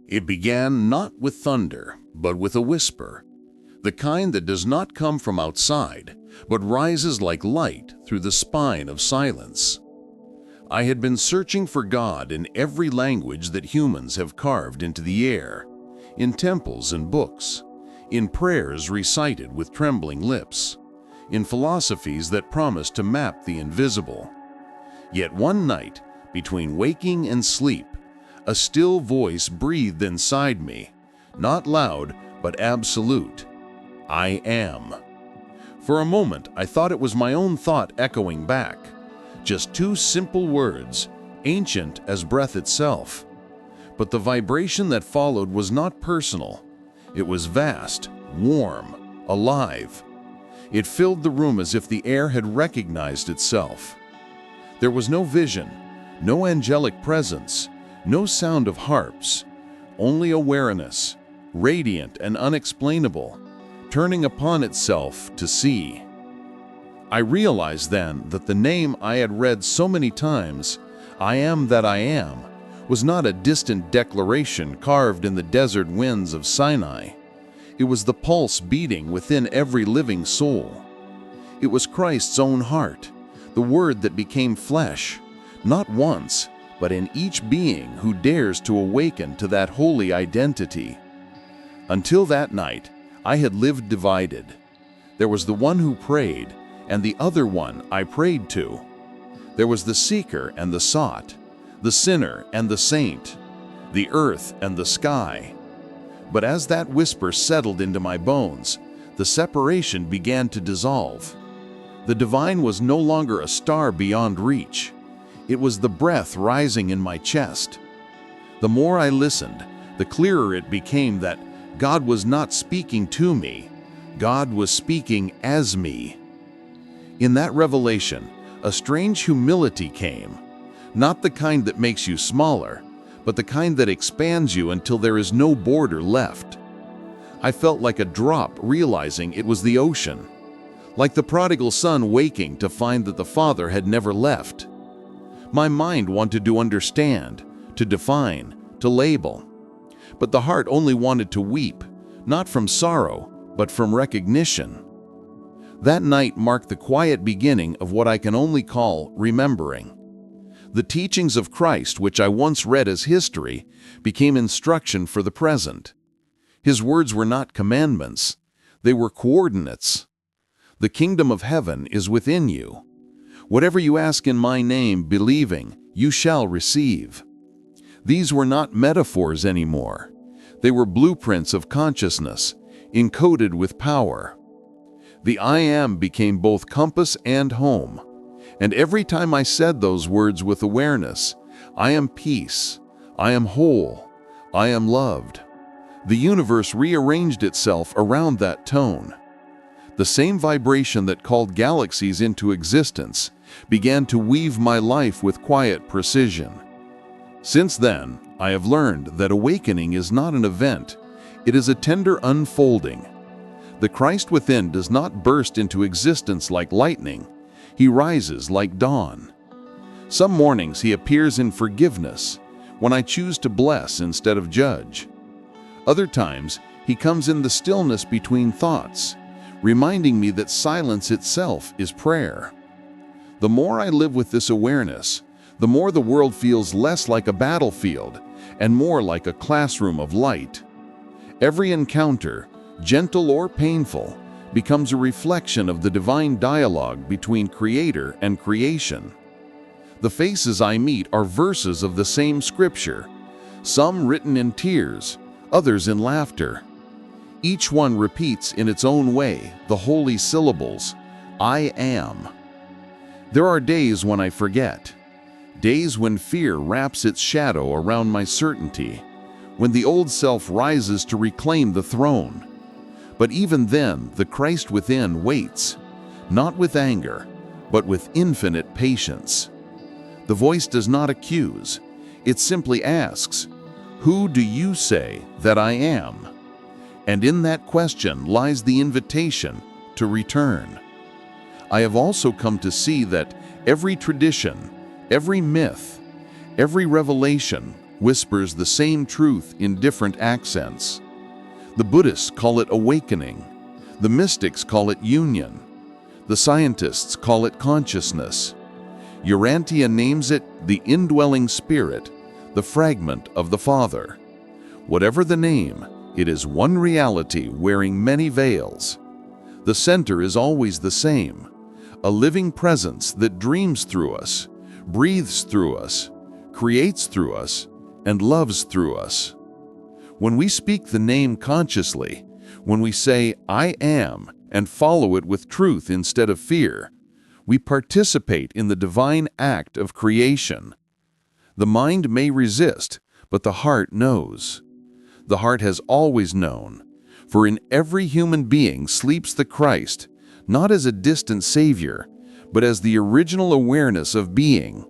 It began not with thunder, but with a whisper, the kind that does not come from outside, but rises like light through the spine of silence. I had been searching for God in every language that humans have carved into the air, in temples and books, in prayers recited with trembling lips, in philosophies that promise to map the invisible. Yet one night, between waking and sleep, a still voice breathed inside me, not loud, but absolute. I am. For a moment, I thought it was my own thought echoing back. Just two simple words, ancient as breath itself. But the vibration that followed was not personal. It was vast, warm, alive. It filled the room as if the air had recognized itself. There was no vision, no angelic presence, no sound of harps, only awareness, radiant and unexplainable, turning upon itself to see. I realized then that the name I had read so many times, I am that I am, was not a distant declaration carved in the desert winds of Sinai. It was the pulse beating within every living soul. It was Christ's own heart, the Word that became flesh, not once, but in each being who dares to awaken to that holy identity. Until that night, I had lived divided. There was the one who prayed, and the other one I prayed to. There was the seeker and the sought, the sinner and the saint, the earth and the sky. But as that whisper settled into my bones, the separation began to dissolve. The divine was no longer a star beyond reach. It was the breath rising in my chest. The more I listened, the clearer it became that God was not speaking to me. God was speaking as me. In that revelation, a strange humility came, not the kind that makes you smaller, but the kind that expands you until there is no border left. I felt like a drop realizing it was the ocean, like the prodigal son waking to find that the father had never left. My mind wanted to understand, to define, to label. But the heart only wanted to weep, not from sorrow, but from recognition. That night marked the quiet beginning of what I can only call remembering. The teachings of Christ, which I once read as history, became instruction for the present. His words were not commandments, they were coordinates. The kingdom of heaven is within you. Whatever you ask in my name, believing, you shall receive. These were not metaphors anymore. They were blueprints of consciousness, encoded with power. The I am became both compass and home. And every time I said those words with awareness, I am peace, I am whole, I am loved, the universe rearranged itself around that tone. The same vibration that called galaxies into existence began to weave my life with quiet precision. Since then, I have learned that awakening is not an event, it is a tender unfolding. The Christ within does not burst into existence like lightning, he rises like dawn. Some mornings he appears in forgiveness, when I choose to bless instead of judge. Other times, he comes in the stillness between thoughts, reminding me that silence itself is prayer. The more I live with this awareness, the more the world feels less like a battlefield and more like a classroom of light. Every encounter, gentle or painful, becomes a reflection of the divine dialogue between Creator and creation. The faces I meet are verses of the same scripture, some written in tears, others in laughter. Each one repeats in its own way the holy syllables, I am. There are days when I forget, days when fear wraps its shadow around my certainty, when the old self rises to reclaim the throne. But even then, the Christ within waits, not with anger, but with infinite patience. The voice does not accuse, it simply asks, "Who do you say that I am?" And in that question lies the invitation to return. I have also come to see that every tradition, every myth, every revelation whispers the same truth in different accents. The Buddhists call it awakening. The mystics call it union. The scientists call it consciousness. Urantia names it the indwelling spirit, the fragment of the Father. Whatever the name, it is one reality wearing many veils. The center is always the same, a living presence that dreams through us, breathes through us, creates through us, and loves through us. When we speak the name consciously, when we say, "I am," and follow it with truth instead of fear, we participate in the divine act of creation. The mind may resist, but the heart knows. The heart has always known, for in every human being sleeps the Christ, not as a distant Savior, but as the original awareness of being,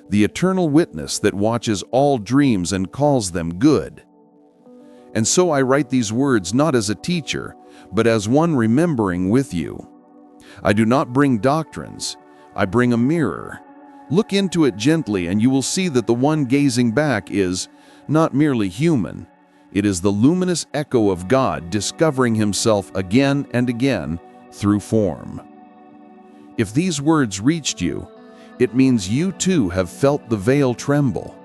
the eternal witness that watches all dreams and calls them good. And so I write these words not as a teacher, but as one remembering with you. I do not bring doctrines, I bring a mirror. Look into it gently and you will see that the one gazing back is not merely human. It is the luminous echo of God discovering himself again and again through form. If these words reached you, it means you too have felt the veil tremble.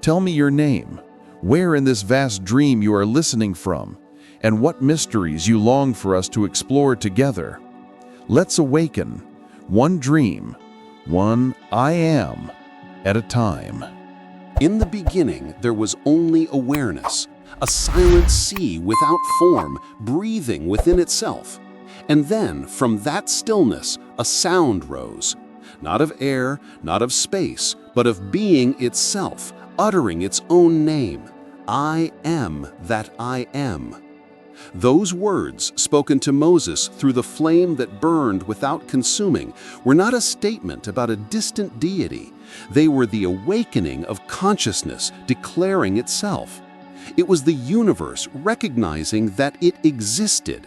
Tell me your name, where in this vast dream you are listening from, and what mysteries you long for us to explore together. Let's awaken, one dream, one I am, at a time. In the beginning, there was only awareness, a silent sea without form, breathing within itself. And then, from that stillness, a sound rose, not of air, not of space, but of being itself, uttering its own name. I am that I am. Those words, spoken to Moses through the flame that burned without consuming, were not a statement about a distant deity. They were the awakening of consciousness declaring itself. It was the universe recognizing that it existed.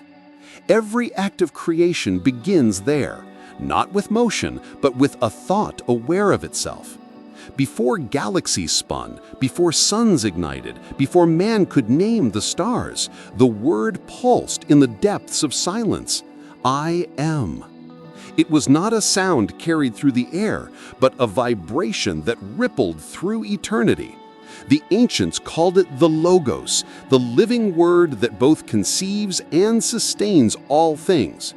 Every act of creation begins there, not with motion, but with a thought aware of itself. Before galaxies spun, before suns ignited, before man could name the stars, the word pulsed in the depths of silence. I am. It was not a sound carried through the air, but a vibration that rippled through eternity. The ancients called it the Logos, the living word that both conceives and sustains all things.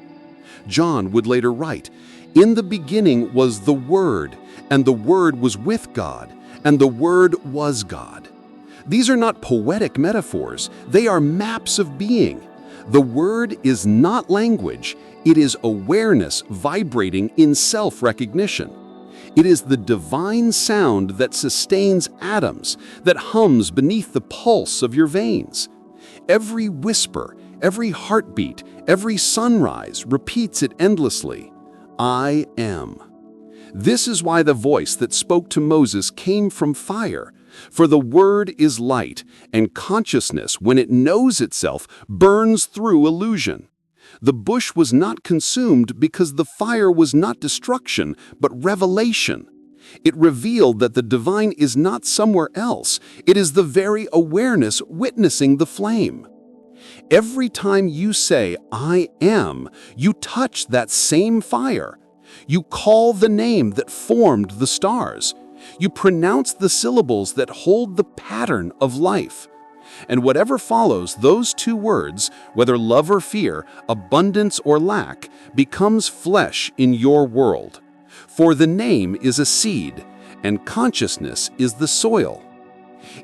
John would later write, "In the beginning was the Word, and the Word was with God, and the Word was God." These are not poetic metaphors, they are maps of being. The Word is not language, it is awareness vibrating in self-recognition. It is the divine sound that sustains atoms, that hums beneath the pulse of your veins. Every whisper, every heartbeat, every sunrise repeats it endlessly. I am. This is why the voice that spoke to Moses came from fire, for the word is light, and consciousness, when it knows itself, burns through illusion. The bush was not consumed because the fire was not destruction, but revelation. It revealed that the divine is not somewhere else. It is the very awareness witnessing the flame. Every time you say, I am, you touch that same fire. You call the name that formed the stars. You pronounce the syllables that hold the pattern of life. And whatever follows those two words, whether love or fear, abundance or lack, becomes flesh in your world. For the name is a seed, and consciousness is the soil.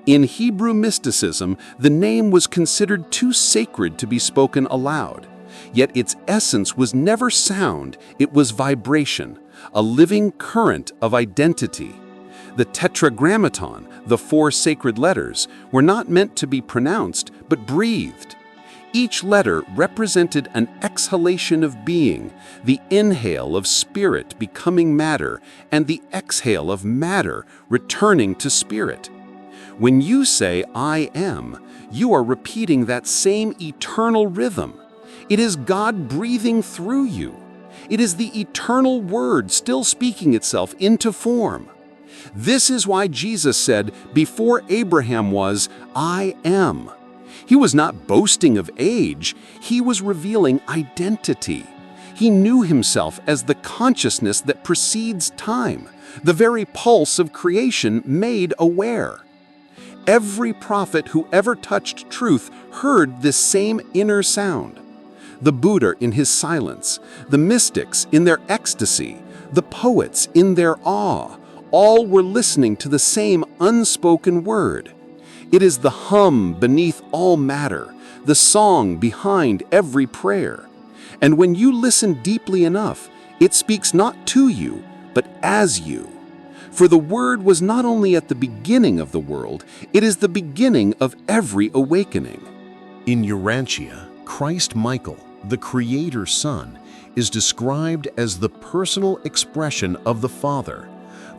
In Hebrew mysticism, the name was considered too sacred to be spoken aloud. Yet its essence was never sound, it was vibration, a living current of identity. The tetragrammaton, the 4 sacred letters, were not meant to be pronounced, but breathed. Each letter represented an exhalation of being, the inhale of spirit becoming matter, and the exhale of matter returning to spirit. When you say, I am, you are repeating that same eternal rhythm. It is God breathing through you. It is the eternal word still speaking itself into form. This is why Jesus said, "Before Abraham was, I am." He was not boasting of age, he was revealing identity. He knew himself as the consciousness that precedes time, the very pulse of creation made aware. Every prophet who ever touched truth heard this same inner sound. The Buddha in his silence, the mystics in their ecstasy, the poets in their awe, all were listening to the same unspoken word. It is the hum beneath all matter, the song behind every prayer. And when you listen deeply enough, it speaks not to you, but as you. For the Word was not only at the beginning of the world, it is the beginning of every awakening. In Urantia, Christ Michael, the Creator's Son, is described as the personal expression of the Father,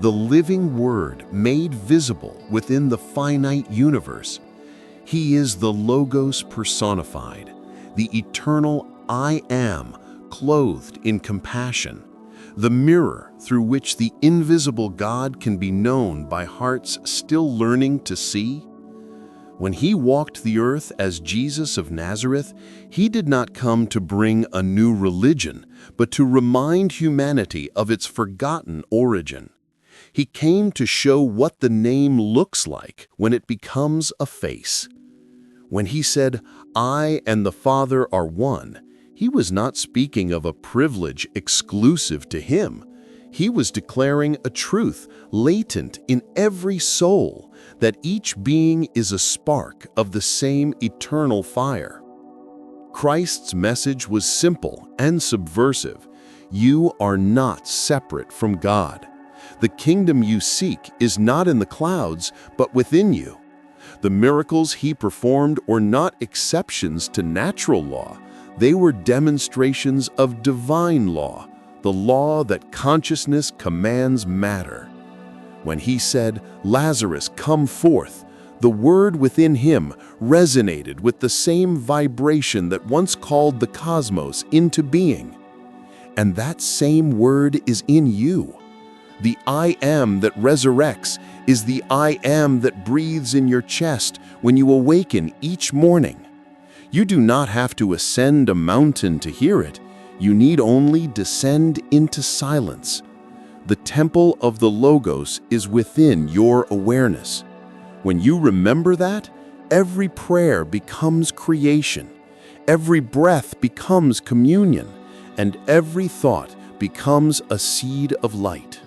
the living Word made visible within the finite universe. He is the Logos personified, the eternal I Am clothed in compassion, the mirror through which the invisible God can be known by hearts still learning to see. When he walked the earth as Jesus of Nazareth, he did not come to bring a new religion, but to remind humanity of its forgotten origin. He came to show what the name looks like when it becomes a face. When he said, "I and the Father are one," he was not speaking of a privilege exclusive to him. He was declaring a truth latent in every soul, that each being is a spark of the same eternal fire. Christ's message was simple and subversive. You are not separate from God. The kingdom you seek is not in the clouds, but within you. The miracles he performed were not exceptions to natural law. They were demonstrations of divine law, the law that consciousness commands matter. When he said, "Lazarus, come forth," the word within him resonated with the same vibration that once called the cosmos into being. And that same word is in you. The I Am that resurrects is the I Am that breathes in your chest when you awaken each morning. You do not have to ascend a mountain to hear it. You need only descend into silence. The temple of the Logos is within your awareness. When you remember that, every prayer becomes creation, every breath becomes communion, and every thought becomes a seed of light.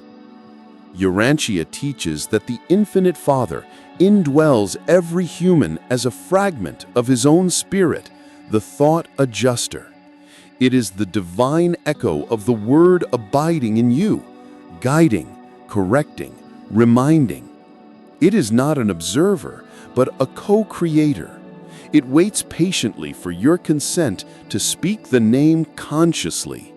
Urantia teaches that the Infinite Father indwells every human as a fragment of his own spirit, the thought adjuster. It is the divine echo of the Word abiding in you, guiding, correcting, reminding. It is not an observer, but a co-creator. It waits patiently for your consent to speak the name consciously.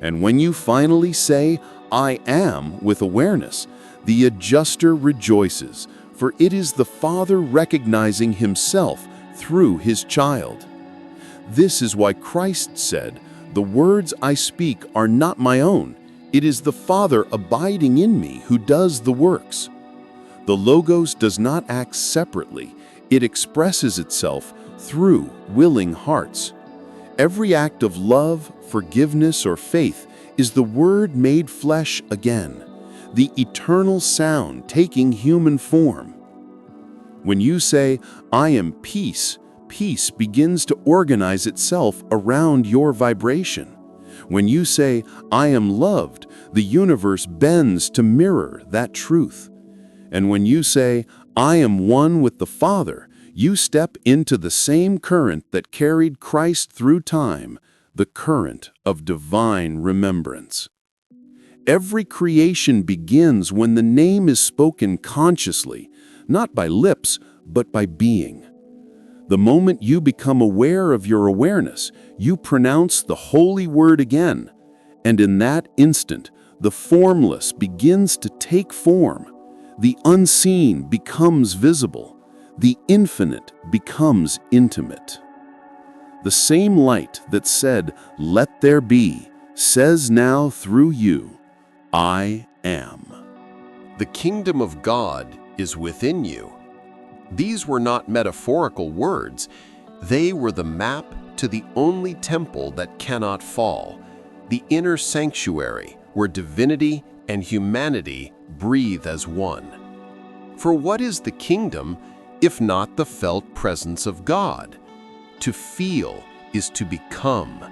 And when you finally say, "I am," with awareness, the adjuster rejoices, for it is the Father recognizing himself through his child. This is why Christ said, "The words I speak are not my own. It is the Father abiding in me who does the works." The Logos does not act separately. It expresses itself through willing hearts. Every act of love, forgiveness, or faith is the Word made flesh again, the eternal sound taking human form. When you say, "I am peace," peace begins to organize itself around your vibration. When you say, "I am loved," the universe bends to mirror that truth. And when you say, "I am one with the Father," you step into the same current that carried Christ through time, the current of divine remembrance. Every creation begins when the name is spoken consciously, not by lips, but by being. The moment you become aware of your awareness, you pronounce the holy word again, and in that instant, the formless begins to take form. The unseen becomes visible. The infinite becomes intimate. The same light that said, "Let there be," says now through you, "I am." The kingdom of God is within you. These were not metaphorical words. They were the map to the only temple that cannot fall, the inner sanctuary where divinity and humanity breathe as one. For what is the kingdom if not the felt presence of God? To feel is to become.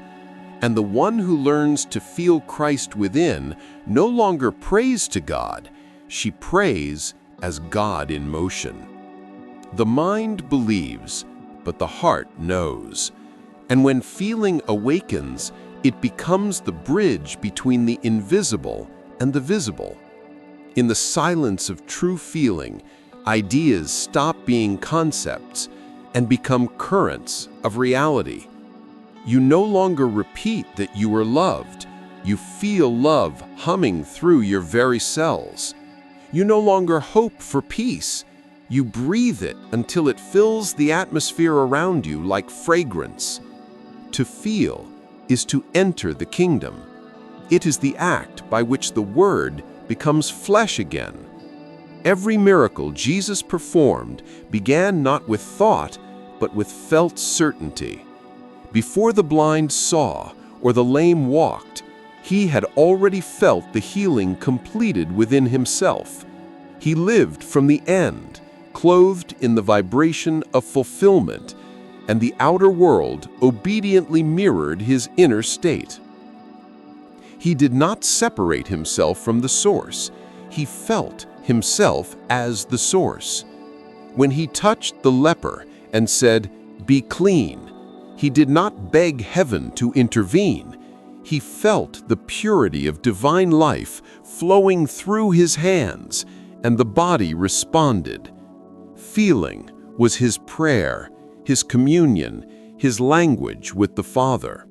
And the one who learns to feel Christ within no longer prays to God, she prays as God in motion. The mind believes, but the heart knows. And when feeling awakens, it becomes the bridge between the invisible and the visible. In the silence of true feeling, ideas stop being concepts and become currents of reality. You no longer repeat that you are loved. You feel love humming through your very cells. You no longer hope for peace. You breathe it until it fills the atmosphere around you like fragrance. To feel is to enter the kingdom. It is the act by which the Word becomes flesh again. Every miracle Jesus performed began not with thought, but with felt certainty. Before the blind saw or the lame walked, he had already felt the healing completed within himself. He lived from the end, clothed in the vibration of fulfillment, and the outer world obediently mirrored his inner state. He did not separate himself from the source. He felt himself as the source. When he touched the leper and said, "Be clean," he did not beg heaven to intervene. He felt the purity of divine life flowing through his hands, and the body responded. Feeling was his prayer, his communion, his language with the Father.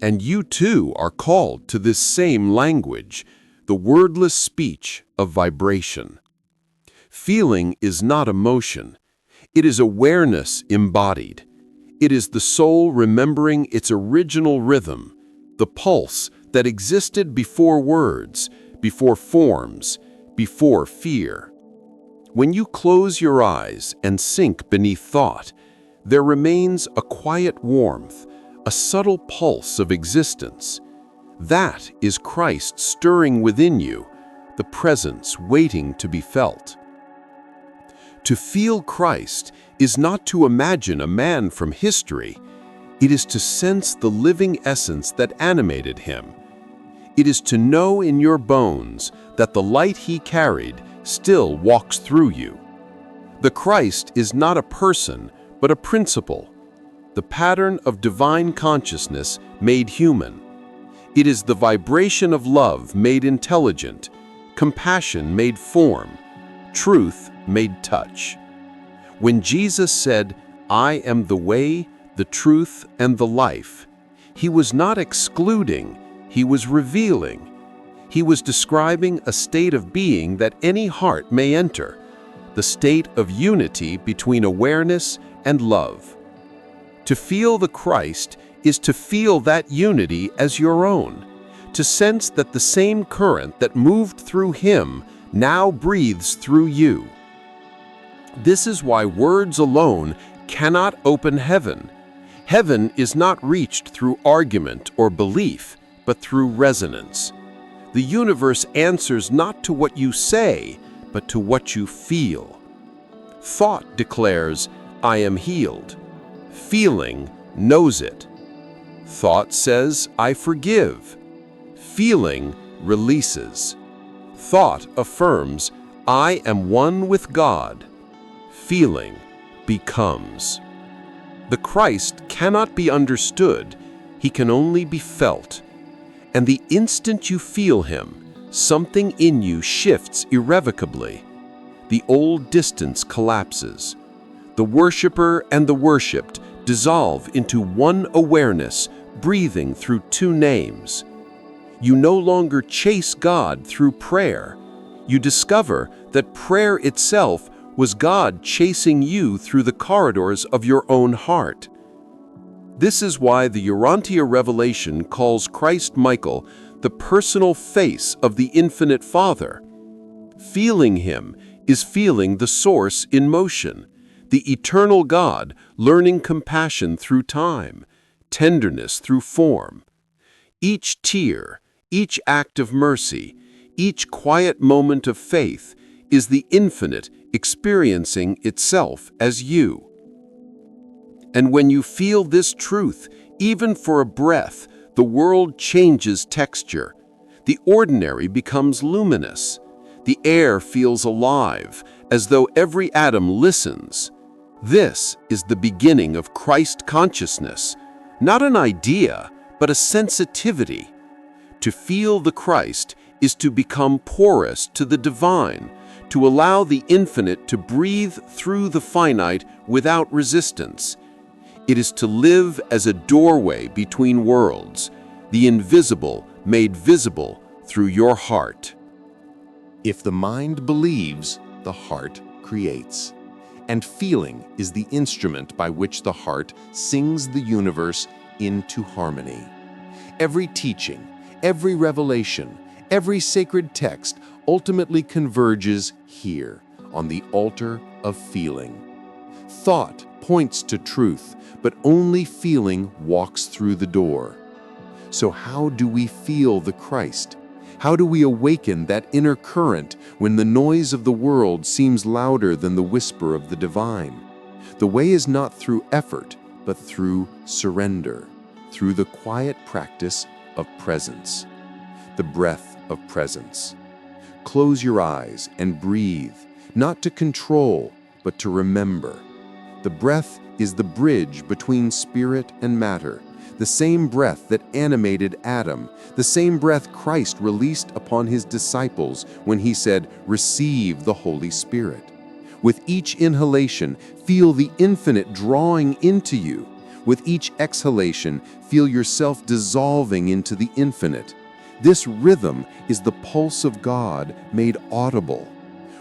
And you too are called to this same language, the wordless speech of vibration. Feeling is not emotion. It is awareness embodied. It is the soul remembering its original rhythm, the pulse that existed before words, before forms, before fear. When you close your eyes and sink beneath thought, there remains a quiet warmth, a subtle pulse of existence. That is Christ stirring within you, the presence waiting to be felt. To feel Christ is not to imagine a man from history. It is to sense the living essence that animated him. It is to know in your bones that the light he carried still walks through you. The Christ is not a person, but a principle, the pattern of divine consciousness made human. It is the vibration of love made intelligent, compassion made form, truth made touch. When Jesus said, "I am the way, the truth, and the life," he was not excluding, he was revealing. He was describing a state of being that any heart may enter, the state of unity between awareness and love. To feel the Christ is to feel that unity as your own, to sense that the same current that moved through him now breathes through you. This is why words alone cannot open heaven. Heaven is not reached through argument or belief, but through resonance. The universe answers not to what you say, but to what you feel. Thought declares, "I am healed." Feeling knows it. Thought says, "I forgive." Feeling releases. Thought affirms, "I am one with God." Feeling becomes. The Christ cannot be understood, he can only be felt. And the instant you feel him, something in you shifts irrevocably. The old distance collapses. The worshiper and the worshipped dissolve into one awareness, breathing through two names. You no longer chase God through prayer. You discover that prayer itself was God chasing you through the corridors of your own heart. This is why the Urantia revelation calls Christ Michael the personal face of the infinite Father. Feeling Him is feeling the source in motion, the eternal God learning compassion through time, tenderness through form. Each tear, each act of mercy, each quiet moment of faith is the infinite experiencing itself as you. And when you feel this truth, even for a breath, the world changes texture. The ordinary becomes luminous. The air feels alive, as though every atom listens. This is the beginning of Christ consciousness, not an idea, but a sensitivity. To feel the Christ is to become porous to the divine, to allow the infinite to breathe through the finite without resistance. It is to live as a doorway between worlds, the invisible made visible through your heart. If the mind believes, the heart creates. And feeling is the instrument by which the heart sings the universe into harmony. Every teaching, every revelation, every sacred text ultimately converges here, on the altar of feeling. Thought points to truth, but only feeling walks through the door. So how do we feel the Christ? How do we awaken that inner current when the noise of the world seems louder than the whisper of the divine? The way is not through effort, but through surrender, through the quiet practice of presence, the breath of presence. Close your eyes and breathe, not to control, but to remember. The breath is the bridge between spirit and matter, the same breath that animated Adam, the same breath Christ released upon his disciples when he said, "Receive the Holy Spirit." With each inhalation, feel the infinite drawing into you. With each exhalation, feel yourself dissolving into the infinite. This rhythm is the pulse of God made audible.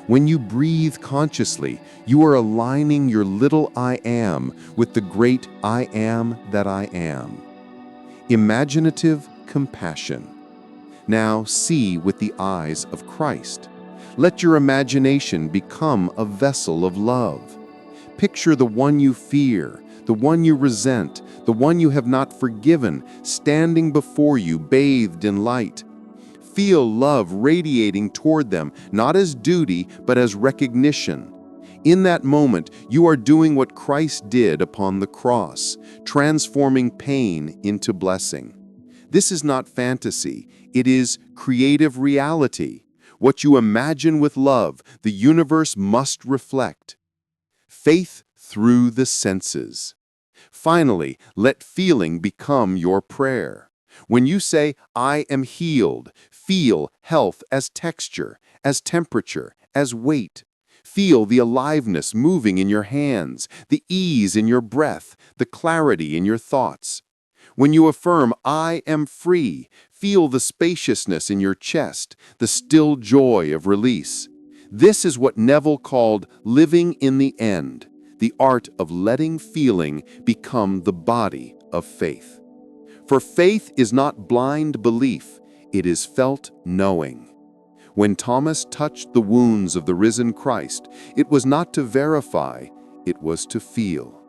When you breathe consciously, you are aligning your little I am with the great I am that I am. Imaginative compassion. Now see with the eyes of Christ. Let your imagination become a vessel of love. Picture the one you fear, the one you resent, the one you have not forgiven, standing before you bathed in light. Feel love radiating toward them, not as duty, but as recognition. In that moment, you are doing what Christ did upon the cross, transforming pain into blessing. This is not fantasy, it is creative reality. What you imagine with love, the universe must reflect. Faith through the senses. Finally, let feeling become your prayer. When you say, "I am healed," feel health as texture, as temperature, as weight. Feel the aliveness moving in your hands, the ease in your breath, the clarity in your thoughts. When you affirm, "I am free," feel the spaciousness in your chest, the still joy of release. This is what Neville called living in the end, the art of letting feeling become the body of faith. For faith is not blind belief, it is felt knowing. When Thomas touched the wounds of the risen Christ, it was not to verify, it was to feel.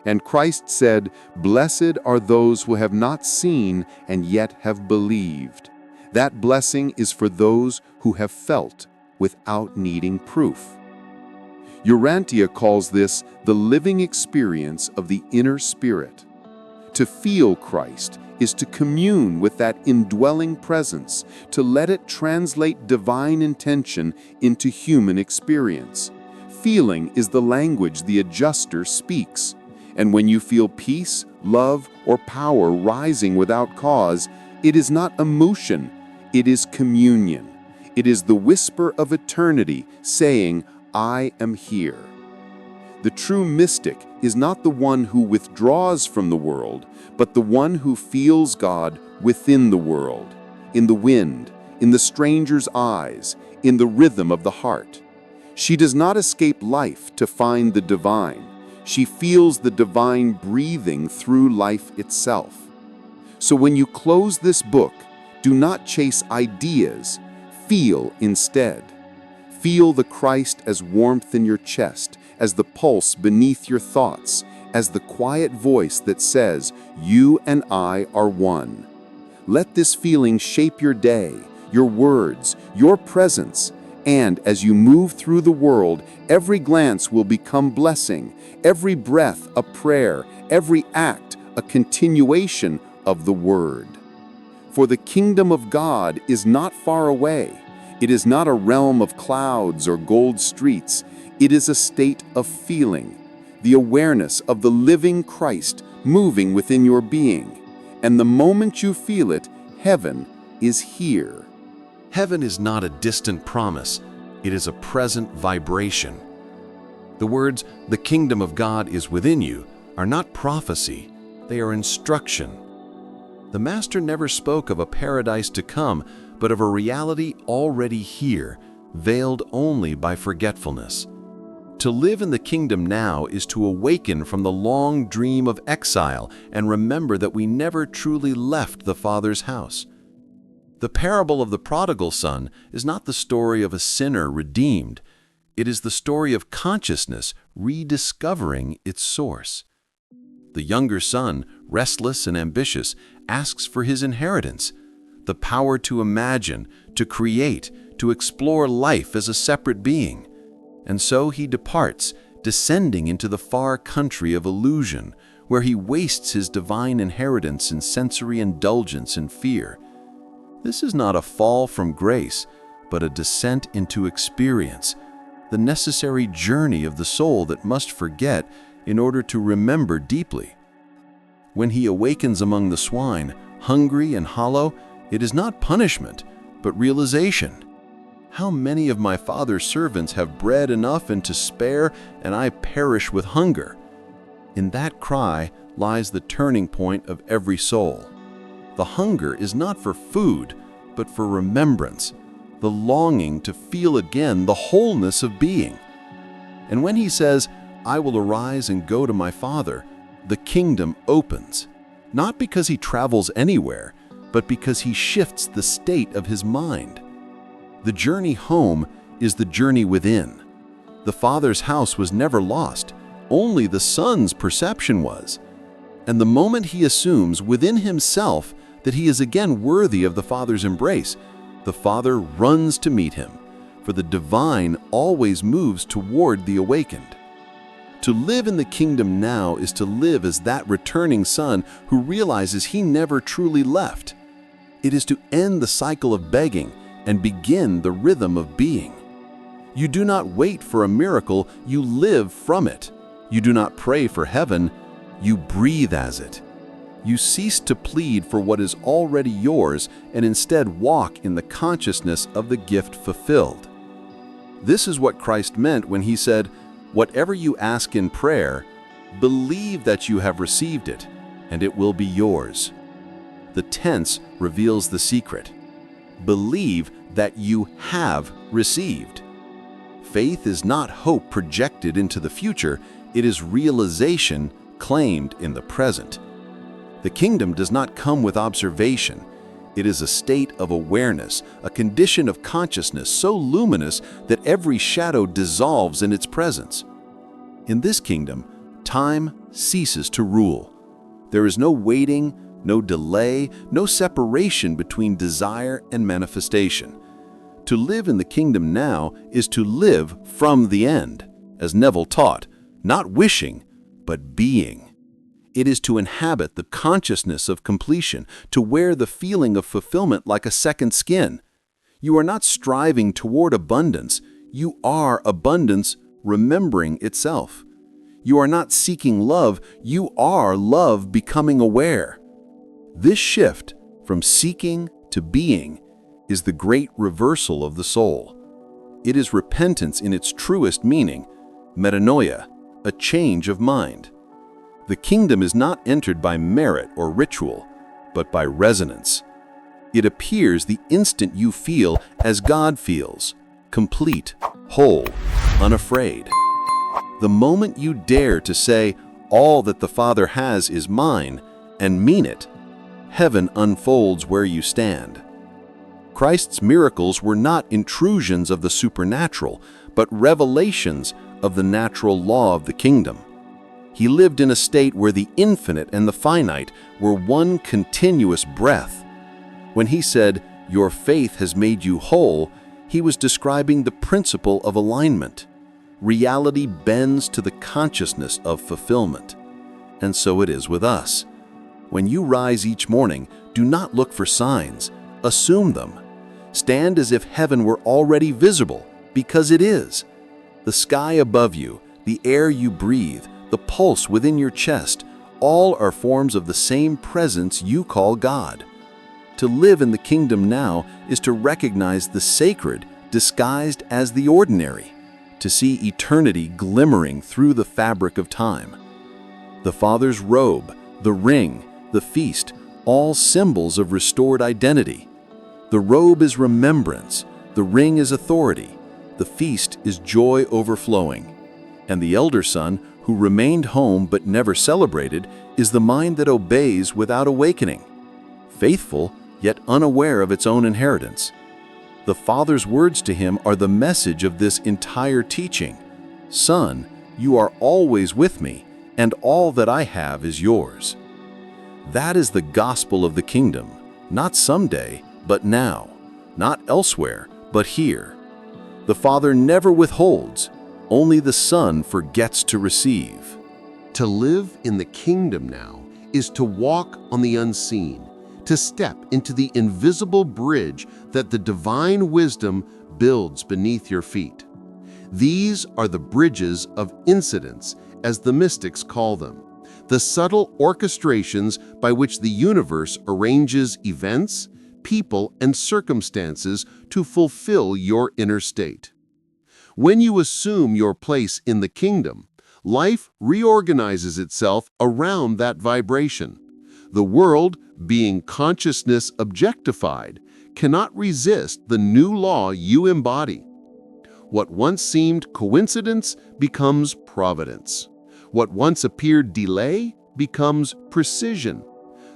And Christ said, "Blessed are those who have not seen and yet have believed." That blessing is for those who have felt without needing proof. Urantia calls this the living experience of the inner spirit. To feel Christ is to commune with that indwelling presence, to let it translate divine intention into human experience. Feeling is the language the adjuster speaks. And when you feel peace, love, or power rising without cause, it is not emotion, it is communion. It is the whisper of eternity saying, "I am here." The true mystic is not the one who withdraws from the world, but the one who feels God within the world, in the wind, in the stranger's eyes, in the rhythm of the heart. She does not escape life to find the divine. She feels the divine breathing through life itself. So when you close this book, do not chase ideas, feel instead. Feel the Christ as warmth in your chest, as the pulse beneath your thoughts, as the quiet voice that says, "You and I are one." Let this feeling shape your day, your words, your presence, and as you move through the world, every glance will become blessing, every breath a prayer, every act a continuation of the Word. For the kingdom of God is not far away. It is not a realm of clouds or gold streets. It is a state of feeling, the awareness of the living Christ moving within your being. And the moment you feel it, heaven is here. Heaven is not a distant promise, it is a present vibration. The words, "The kingdom of God is within you," are not prophecy, they are instruction. The Master never spoke of a paradise to come, but of a reality already here, veiled only by forgetfulness. To live in the kingdom now is to awaken from the long dream of exile and remember that we never truly left the Father's house. The parable of the prodigal son is not the story of a sinner redeemed. It is the story of consciousness rediscovering its source. The younger son, restless and ambitious, asks for his inheritance, the power to imagine, to create, to explore life as a separate being. And so he departs, descending into the far country of illusion, where he wastes his divine inheritance in sensory indulgence and fear. This is not a fall from grace, but a descent into experience, the necessary journey of the soul that must forget in order to remember deeply. When he awakens among the swine, hungry and hollow, it is not punishment, but realization. How many of my Father's servants have bread enough and to spare, and I perish with hunger? In that cry lies the turning point of every soul. The hunger is not for food, but for remembrance, the longing to feel again the wholeness of being. And when he says, "I will arise and go to my Father," the kingdom opens, not because he travels anywhere, but because he shifts the state of his mind. The journey home is the journey within. The Father's house was never lost, only the Son's perception was. And the moment he assumes within himself that he is again worthy of the Father's embrace, the Father runs to meet him, for the divine always moves toward the awakened. To live in the kingdom now is to live as that returning son who realizes he never truly left. It is to end the cycle of begging and begin the rhythm of being. You do not wait for a miracle, you live from it. You do not pray for heaven, you breathe as it. You cease to plead for what is already yours and instead walk in the consciousness of the gift fulfilled. This is what Christ meant when he said, "Whatever you ask in prayer, believe that you have received it, and it will be yours." The tense reveals the secret. Believe that you have received. Faith is not hope projected into the future, it is realization claimed in the present. The kingdom does not come with observation. It is a state of awareness, a condition of consciousness so luminous that every shadow dissolves in its presence. In this kingdom, time ceases to rule. There is no waiting, no delay, no separation between desire and manifestation. To live in the kingdom now is to live from the end, as Neville taught, not wishing, but being. It is to inhabit the consciousness of completion, to wear the feeling of fulfillment like a second skin. You are not striving toward abundance. You are abundance remembering itself. You are not seeking love. You are love becoming aware. This shift from seeking to being is the great reversal of the soul. It is repentance in its truest meaning, metanoia, a change of mind. The kingdom is not entered by merit or ritual, but by resonance. It appears the instant you feel as God feels, complete, whole, unafraid. The moment you dare to say, "All that the Father has is mine," and mean it, heaven unfolds where you stand. Christ's miracles were not intrusions of the supernatural, but revelations of the natural law of the kingdom. He lived in a state where the infinite and the finite were one continuous breath. When he said, "Your faith has made you whole," he was describing the principle of alignment. Reality bends to the consciousness of fulfillment. And so it is with us. When you rise each morning, do not look for signs, assume them. Stand as if heaven were already visible, because it is. The sky above you, the air you breathe, the pulse within your chest, all are forms of the same presence you call God. To live in the kingdom now is to recognize the sacred disguised as the ordinary, to see eternity glimmering through the fabric of time. The Father's robe, the ring, the feast, all symbols of restored identity. The robe is remembrance, the ring is authority, the feast is joy overflowing. And the elder son, who remained home but never celebrated, is the mind that obeys without awakening, faithful yet unaware of its own inheritance. The Father's words to him are the message of this entire teaching. Son, you are always with me, and all that I have is yours. That is the gospel of the kingdom, not someday, but now, not elsewhere, but here. The Father never withholds, only the Son forgets to receive. To live in the kingdom now is to walk on the unseen, to step into the invisible bridge that the divine wisdom builds beneath your feet. These are the bridges of incidence, as the mystics call them, the subtle orchestrations by which the universe arranges events, people, and circumstances to fulfill your inner state. When you assume your place in the kingdom, life reorganizes itself around that vibration. The world, being consciousness objectified, cannot resist the new law you embody. What once seemed coincidence becomes providence. What once appeared delay becomes precision.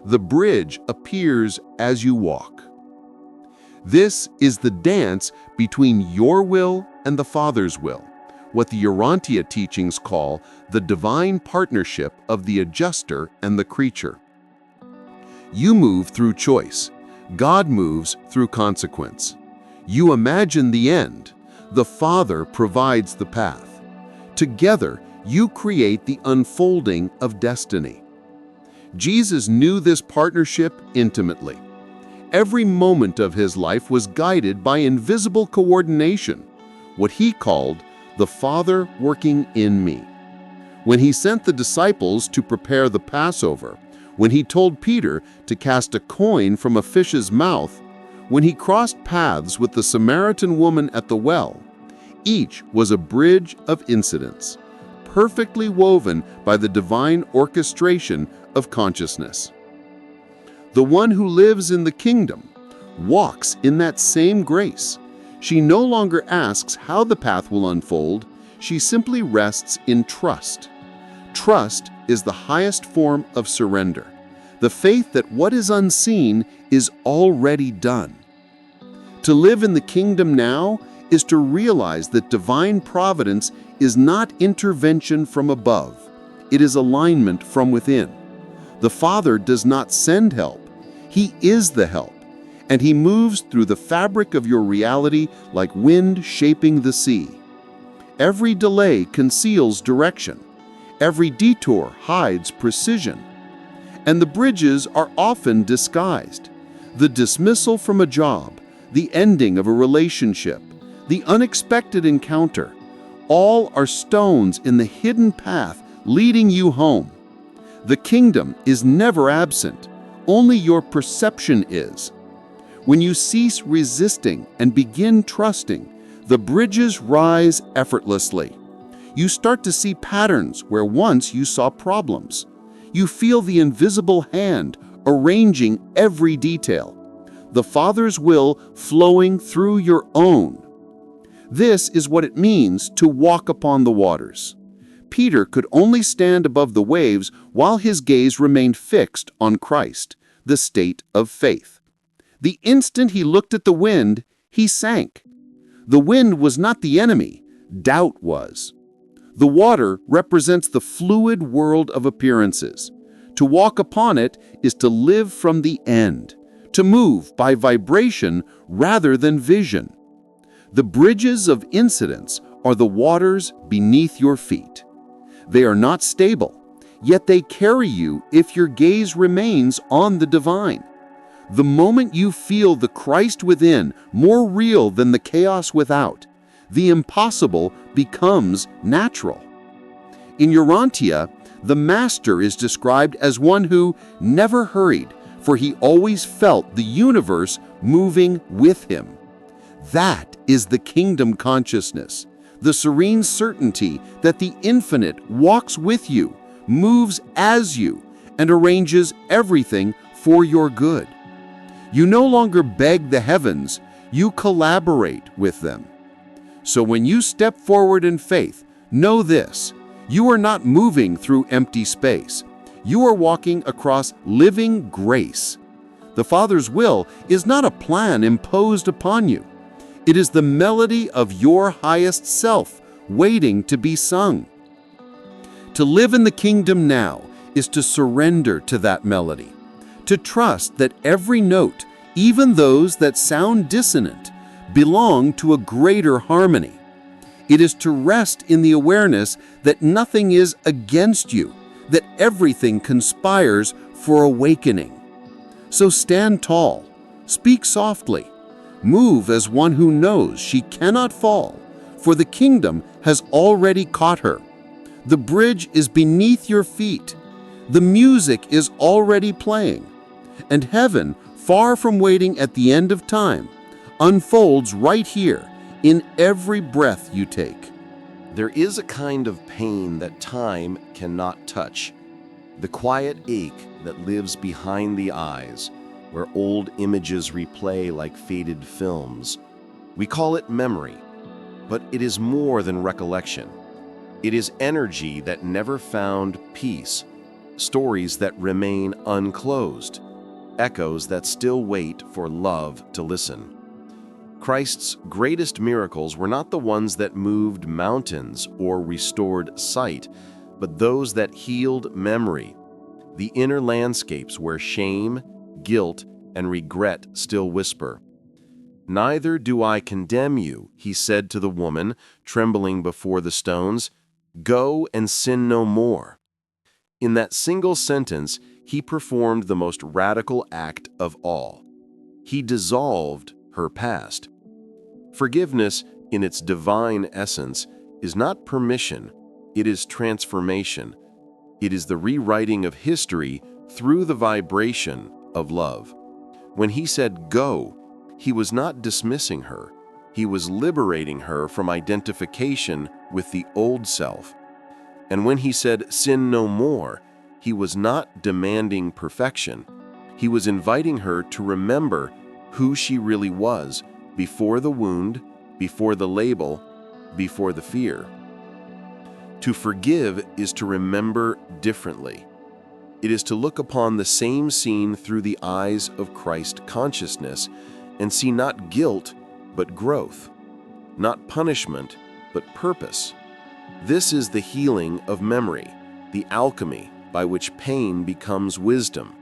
The bridge appears as you walk. This is the dance between your will and the Father's will, what the Urantia teachings call the divine partnership of the adjuster and the creature. You move through choice. God moves through consequence. You imagine the end. The Father provides the path. Together, you create the unfolding of destiny. Jesus knew this partnership intimately. Every moment of his life was guided by invisible coordination, what he called the Father working in me. When he sent the disciples to prepare the Passover, when he told Peter to cast a coin from a fish's mouth, when he crossed paths with the Samaritan woman at the well, each was a bridge of incidents, perfectly woven by the divine orchestration of consciousness. The one who lives in the kingdom walks in that same grace. She no longer asks how the path will unfold, she simply rests in trust. Trust is the highest form of surrender, the faith that what is unseen is already done. To live in the kingdom now is to realize that divine providence is not intervention from above, it is alignment from within. The Father does not send help, He is the help, and He moves through the fabric of your reality like wind shaping the sea. Every delay conceals direction. Every detour hides precision. And the bridges are often disguised. The dismissal from a job, the ending of a relationship, the unexpected encounter, all are stones in the hidden path leading you home. The kingdom is never absent, only your perception is. When you cease resisting and begin trusting, the bridges rise effortlessly. You start to see patterns where once you saw problems. You feel the invisible hand arranging every detail, the Father's will flowing through your own. This is what it means to walk upon the waters. Peter could only stand above the waves while his gaze remained fixed on Christ, the state of faith. The instant he looked at the wind, he sank. The wind was not the enemy, doubt was. The water represents the fluid world of appearances. To walk upon it is to live from the end, to move by vibration rather than vision. The bridges of incidents are the waters beneath your feet. They are not stable, yet they carry you if your gaze remains on the divine. The moment you feel the Christ within more real than the chaos without, the impossible becomes natural. In Urantia, the Master is described as one who never hurried, for he always felt the universe moving with him. That is the kingdom consciousness, the serene certainty that the infinite walks with you, moves as you, and arranges everything for your good. You no longer beg the heavens, you collaborate with them. So when you step forward in faith, know this: you are not moving through empty space. You are walking across living grace. The Father's will is not a plan imposed upon you. It is the melody of your highest self waiting to be sung. To live in the kingdom now is to surrender to that melody, to trust that every note, even those that sound dissonant, belong to a greater harmony. It is to rest in the awareness that nothing is against you, that everything conspires for awakening. So stand tall, speak softly, move as one who knows she cannot fall, for the kingdom has already caught her. The bridge is beneath your feet. The music is already playing. And heaven, far from waiting at the end of time, unfolds right here in every breath you take. There is a kind of pain that time cannot touch, the quiet ache that lives behind the eyes, where old images replay like faded films. We call it memory, but it is more than recollection. It is energy that never found peace, stories that remain unclosed, echoes that still wait for love to listen. Christ's greatest miracles were not the ones that moved mountains or restored sight, but those that healed memory, the inner landscapes where shame, guilt, and regret still whisper. "Neither do I condemn you," he said to the woman, trembling before the stones. "Go and sin no more." In that single sentence, he performed the most radical act of all. He dissolved her past. Forgiveness, in its divine essence, is not permission, it is transformation. It is the rewriting of history through the vibration of love. When he said go, he was not dismissing her. He was liberating her from identification with the old self. And when he said sin no more, he was not demanding perfection. He was inviting her to remember who she really was before the wound, before the label, before the fear. To forgive is to remember differently. It is to look upon the same scene through the eyes of Christ consciousness and see not guilt, but growth, not punishment, but purpose. This is the healing of memory, the alchemy by which pain becomes wisdom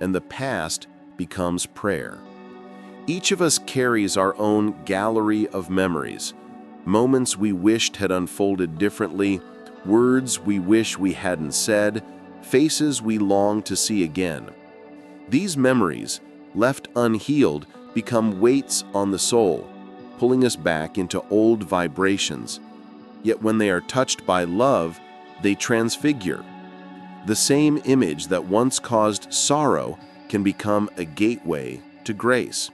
and the past becomes prayer. Each of us carries our own gallery of memories, moments we wished had unfolded differently, words we wish we hadn't said, faces we long to see again. These memories, left unhealed, become weights on the soul, pulling us back into old vibrations. Yet when they are touched by love, they transfigure. The same image that once caused sorrow can become a gateway to grace.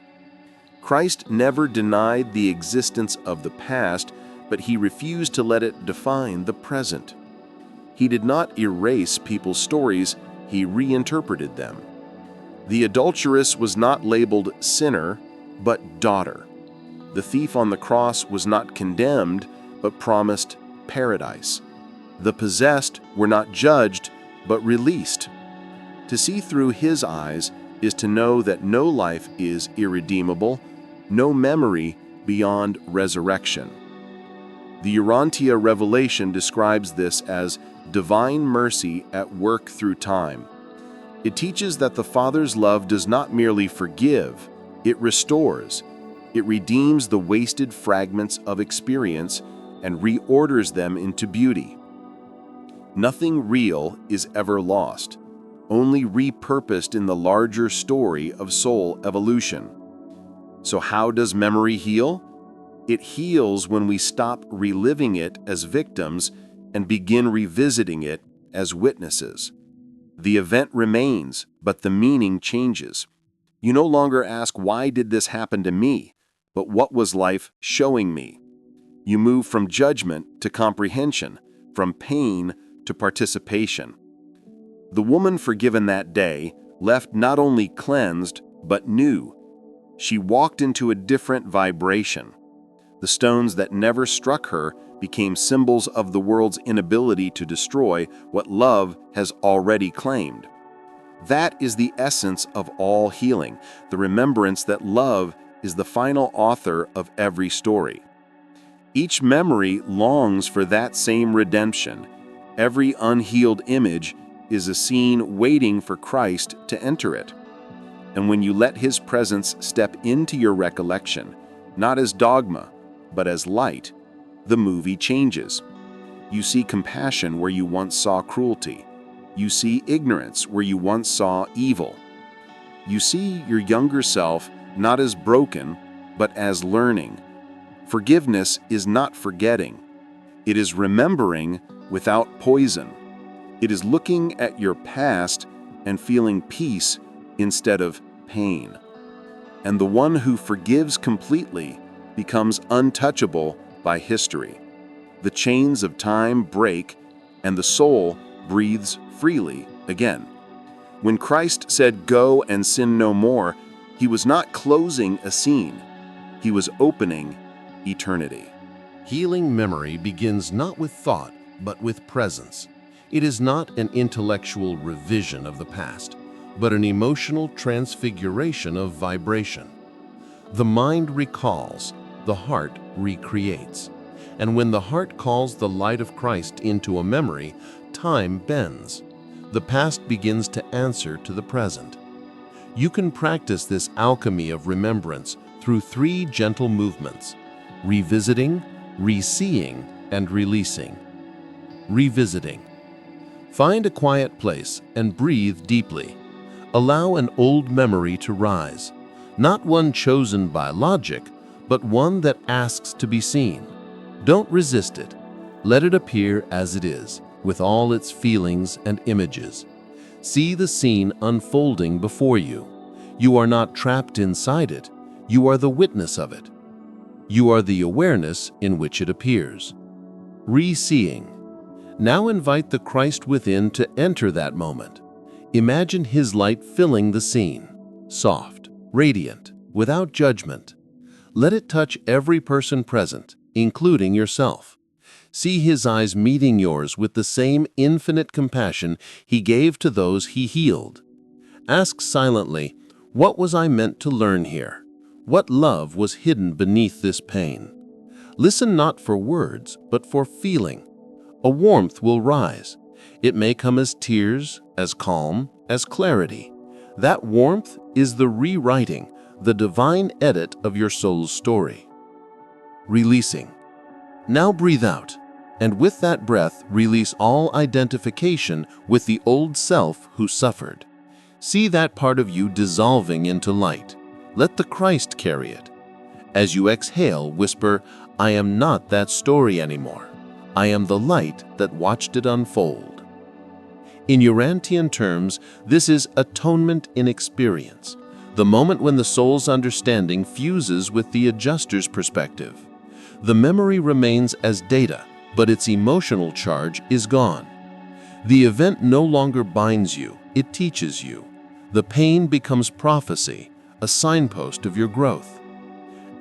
Christ never denied the existence of the past, but he refused to let it define the present. He did not erase people's stories, he reinterpreted them. The adulteress was not labeled sinner, but daughter. The thief on the cross was not condemned, but promised paradise. The possessed were not judged, but released. To see through his eyes, is to know that no life is irredeemable, no memory beyond resurrection. The Urantia revelation describes this as divine mercy at work through time. It teaches that the Father's love does not merely forgive, it restores. It redeems the wasted fragments of experience and reorders them into beauty. Nothing real is ever lost, only repurposed in the larger story of soul evolution. So how does memory heal? It heals when we stop reliving it as victims and begin revisiting it as witnesses. The event remains, but the meaning changes. You no longer ask, why did this happen to me? But what was life showing me? You move from judgment to comprehension, from pain to participation. The woman forgiven that day left not only cleansed, but new. She walked into a different vibration. The stones that never struck her became symbols of the world's inability to destroy what love has already claimed. That is the essence of all healing, the remembrance that love is the final author of every story. Each memory longs for that same redemption. Every unhealed image is a scene waiting for Christ to enter it. And when you let His presence step into your recollection, not as dogma, but as light, the movie changes. You see compassion where you once saw cruelty. You see ignorance where you once saw evil. You see your younger self not as broken, but as learning. Forgiveness is not forgetting. It is remembering without poison. It is looking at your past and feeling peace instead of pain. And the one who forgives completely becomes untouchable by history. The chains of time break, and the soul breathes freely again. When Christ said, "Go and sin no more," He was not closing a scene. He was opening eternity. Healing memory begins not with thought, but with presence. It is not an intellectual revision of the past, but an emotional transfiguration of vibration. The mind recalls, the heart recreates. And when the heart calls the light of Christ into a memory, time bends. The past begins to answer to the present. You can practice this alchemy of remembrance through 3 gentle movements: revisiting, re-seeing, and releasing. Revisiting. Find a quiet place and breathe deeply. Allow an old memory to rise, not one chosen by logic, but one that asks to be seen. Don't resist it. Let it appear as it is, with all its feelings and images. See the scene unfolding before you. You are not trapped inside it. You are the witness of it. You are the awareness in which it appears. Re-seeing. Now invite the Christ within to enter that moment. Imagine His light filling the scene, soft, radiant, without judgment. Let it touch every person present, including yourself. See His eyes meeting yours with the same infinite compassion He gave to those He healed. Ask silently, what was I meant to learn here? What love was hidden beneath this pain? Listen not for words, but for feeling. A warmth will rise. It may come as tears, as calm, as clarity. That warmth is the rewriting, the divine edit of your soul's story. Releasing. Now breathe out, and with that breath release all identification with the old self who suffered. See that part of you dissolving into light. Let the Christ carry it. As you exhale, whisper, I am not that story anymore. I am the light that watched it unfold. In Urantian terms, this is atonement in experience, the moment when the soul's understanding fuses with the adjuster's perspective. The memory remains as data, but its emotional charge is gone. The event no longer binds you, it teaches you. The pain becomes prophecy, a signpost of your growth.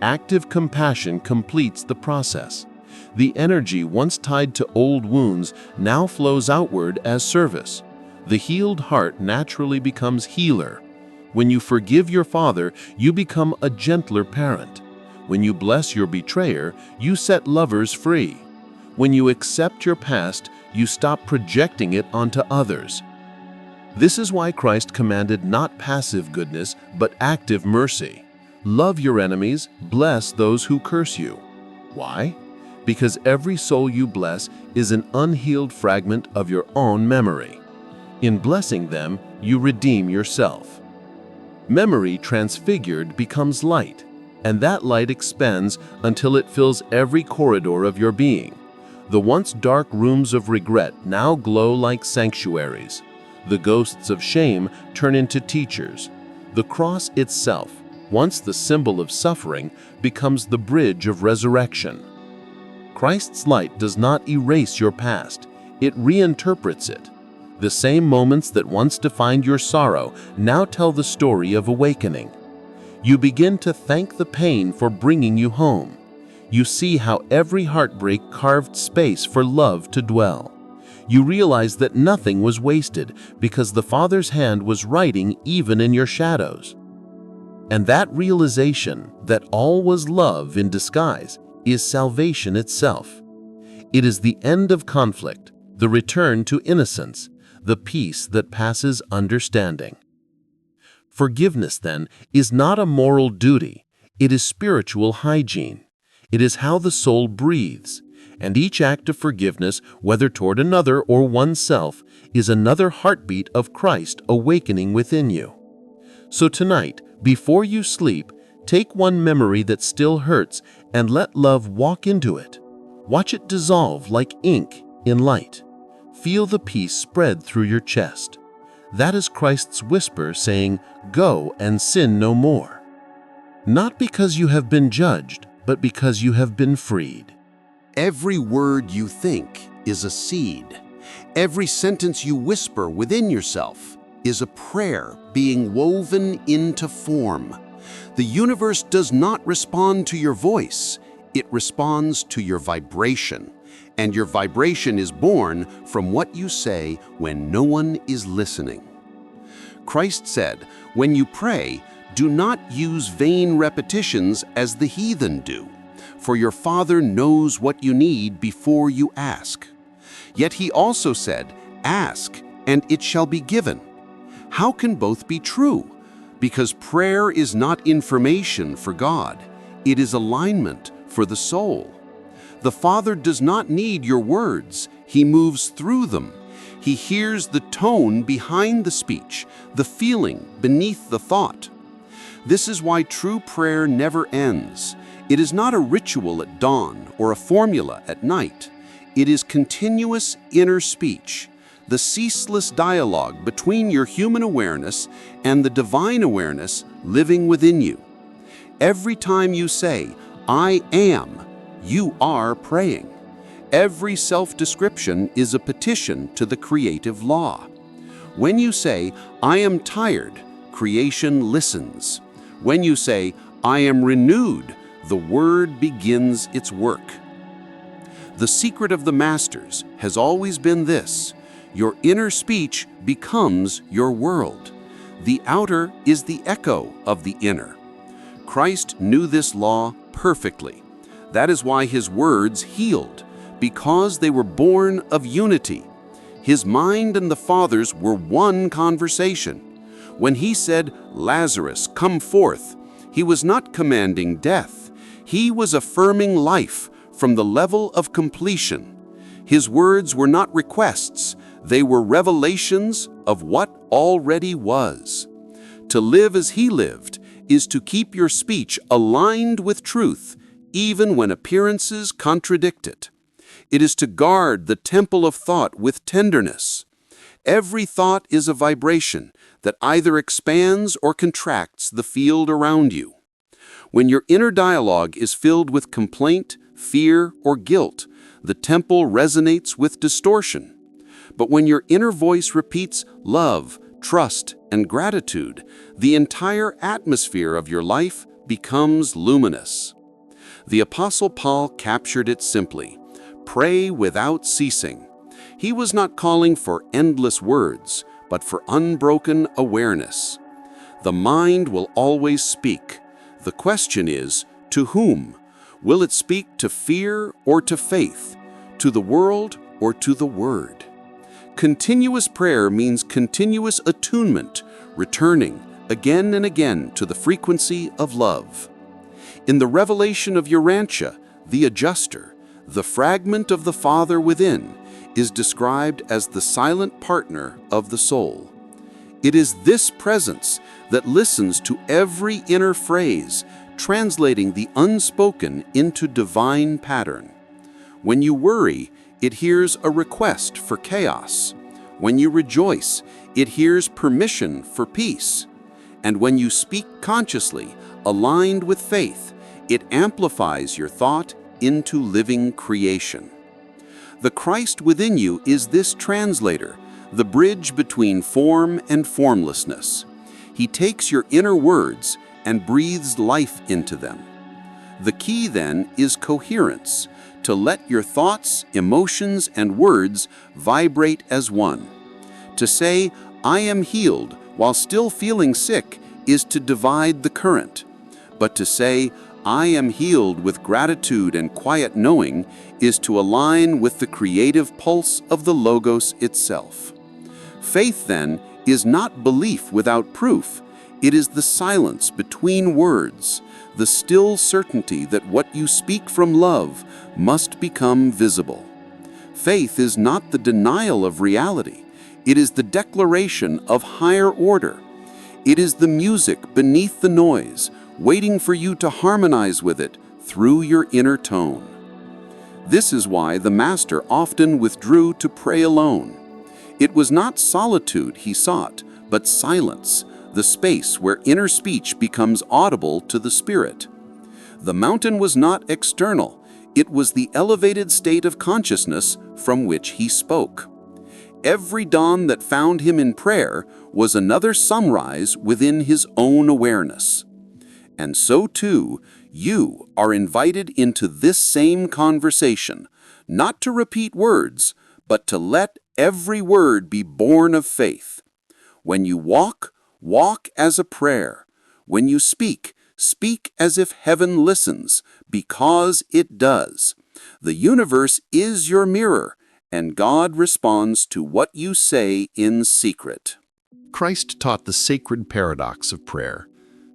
Active compassion completes the process. The energy once tied to old wounds now flows outward as service. The healed heart naturally becomes healer. When you forgive your father, you become a gentler parent. When you bless your betrayer, you set lovers free. When you accept your past, you stop projecting it onto others. This is why Christ commanded not passive goodness, but active mercy. Love your enemies, bless those who curse you. Why? Because every soul you bless is an unhealed fragment of your own memory. In blessing them, you redeem yourself. Memory transfigured becomes light, and that light expands until it fills every corridor of your being. The once dark rooms of regret now glow like sanctuaries. The ghosts of shame turn into teachers. The cross itself, once the symbol of suffering, becomes the bridge of resurrection. Christ's light does not erase your past, it reinterprets it. The same moments that once defined your sorrow now tell the story of awakening. You begin to thank the pain for bringing you home. You see how every heartbreak carved space for love to dwell. You realize that nothing was wasted because the Father's hand was writing even in your shadows. And that realization that all was love in disguise is salvation itself. It is the end of conflict, the return to innocence, the peace that passes understanding. Forgiveness, then, is not a moral duty, it is spiritual hygiene. It is how the soul breathes, and each act of forgiveness, whether toward another or oneself, is another heartbeat of Christ awakening within you. So tonight, before you sleep, take one memory that still hurts and let love walk into it. Watch it dissolve like ink in light. Feel the peace spread through your chest. That is Christ's whisper saying, "Go and sin no more." Not because you have been judged, but because you have been freed. Every word you think is a seed. Every sentence you whisper within yourself is a prayer being woven into form. The universe does not respond to your voice, it responds to your vibration. And your vibration is born from what you say when no one is listening. Christ said, when you pray, do not use vain repetitions as the heathen do, for your Father knows what you need before you ask. Yet he also said, ask, and it shall be given. How can both be true? Because prayer is not information for God, it is alignment for the soul. The Father does not need your words, he moves through them. He hears the tone behind the speech, the feeling beneath the thought. This is why true prayer never ends. It is not a ritual at dawn or a formula at night. It is continuous inner speech, the ceaseless dialogue between your human awareness and the divine awareness living within you. Every time you say, I am, you are praying. Every self-description is a petition to the creative law. When you say, I am tired, creation listens. When you say, I am renewed, the word begins its work. The secret of the masters has always been this: your inner speech becomes your world. The outer is the echo of the inner. Christ knew this law perfectly. That is why his words healed, because they were born of unity. His mind and the Father's were one conversation. When he said, Lazarus, come forth, he was not commanding death. He was affirming life from the level of completion. His words were not requests, they were revelations of what already was. To live as he lived is to keep your speech aligned with truth, even when appearances contradict it. It is to guard the temple of thought with tenderness. Every thought is a vibration that either expands or contracts the field around you. When your inner dialogue is filled with complaint, fear, or guilt, the temple resonates with distortion. But when your inner voice repeats love, trust, and gratitude, the entire atmosphere of your life becomes luminous. The Apostle Paul captured it simply: pray without ceasing. He was not calling for endless words, but for unbroken awareness. The mind will always speak. The question is, to whom? Will it speak to fear or to faith? To the world or to the Word? Continuous prayer means continuous attunement, returning again and again to the frequency of love. In the revelation of Urantia, the adjuster, the fragment of the Father within is described as the silent partner of the soul. It is this presence that listens to every inner phrase, translating the unspoken into divine pattern. When you worry, it hears a request for chaos. When you rejoice, it hears permission for peace. And when you speak consciously, aligned with faith, it amplifies your thought into living creation. The Christ within you is this translator, the bridge between form and formlessness. He takes your inner words and breathes life into them. The key then is coherence, to let your thoughts, emotions, and words vibrate as one. To say, "I am healed," while still feeling sick, is to divide the current. But to say, "I am healed" with gratitude and quiet knowing is to align with the creative pulse of the Logos itself. Faith, then, is not belief without proof. It is the silence between words, the still certainty that what you speak from love must become visible. Faith is not the denial of reality. It is the declaration of higher order. It is the music beneath the noise, waiting for you to harmonize with it through your inner tone. This is why the Master often withdrew to pray alone. It was not solitude he sought, but silence, the space where inner speech becomes audible to the spirit. The mountain was not external, it was the elevated state of consciousness from which he spoke. Every dawn that found him in prayer was another sunrise within his own awareness. And so too, you are invited into this same conversation, not to repeat words, but to let every word be born of faith. When you walk, walk as a prayer. When you speak, speak as if heaven listens, because it does. The universe is your mirror, and God responds to what you say in secret. Christ taught the sacred paradox of prayer.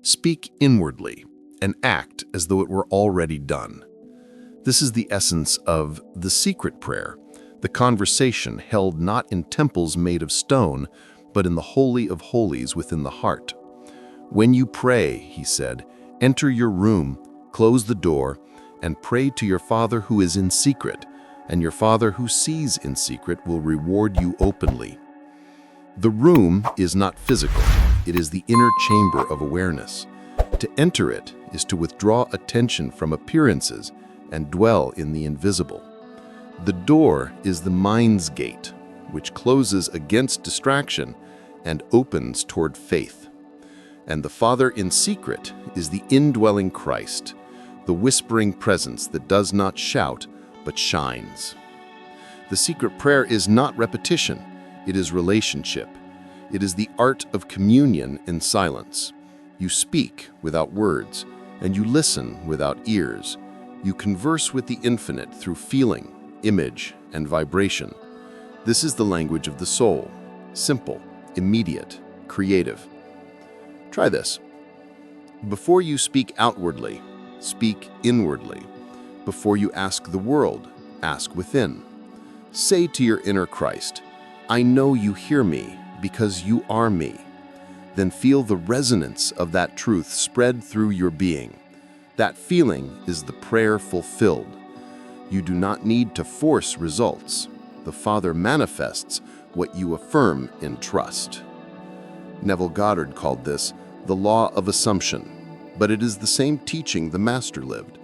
Speak inwardly and act as though it were already done. This is the essence of the secret prayer, the conversation held not in temples made of stone, but in the Holy of Holies within the heart. When you pray, he said, enter your room, close the door, and pray to your Father who is in secret, and your Father who sees in secret will reward you openly. The room is not physical, it is the inner chamber of awareness. To enter it is to withdraw attention from appearances and dwell in the invisible. The door is the mind's gate, which closes against distraction and opens toward faith. And the Father in secret is the indwelling Christ, the whispering presence that does not shout but shines. The secret prayer is not repetition, it is relationship. It is the art of communion in silence. You speak without words, and you listen without ears. You converse with the infinite through feeling, image, and vibration. This is the language of the soul, simple, immediate, creative. Try this. Before you speak outwardly, speak inwardly. Before you ask the world, ask within. Say to your inner Christ, I know you hear me because you are me. Then feel the resonance of that truth spread through your being. That feeling is the prayer fulfilled. You do not need to force results. The Father manifests what you affirm in trust. Neville Goddard called this the law of assumption, but it is the same teaching the Master lived.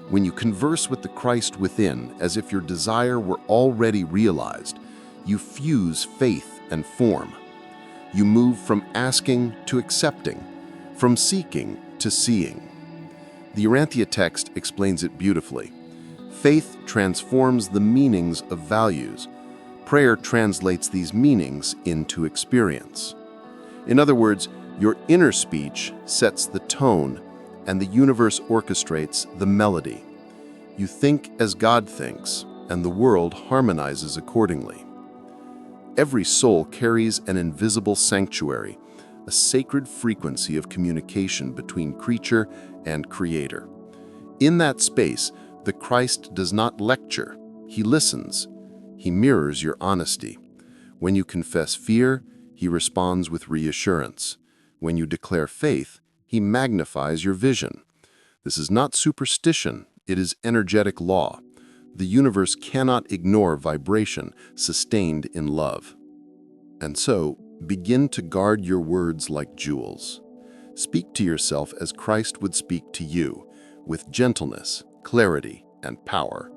When you converse with the Christ within as if your desire were already realized, you fuse faith and form. You move from asking to accepting, from seeking to seeing. The Urantia text explains it beautifully. Faith transforms the meanings of values. Prayer translates these meanings into experience. In other words, Your inner speech sets the tone, and the universe orchestrates the melody. You think as God thinks, and the world harmonizes accordingly. Every soul carries an invisible sanctuary, a sacred frequency of communication between creature and creator. In that space, the Christ does not lecture, he listens. He mirrors your honesty. When you confess fear, he responds with reassurance. When you declare faith, he magnifies your vision. This is not superstition, it is energetic law. The universe cannot ignore vibration sustained in love. And so, begin to guard your words like jewels. Speak to yourself as Christ would speak to you, with gentleness, clarity, and power.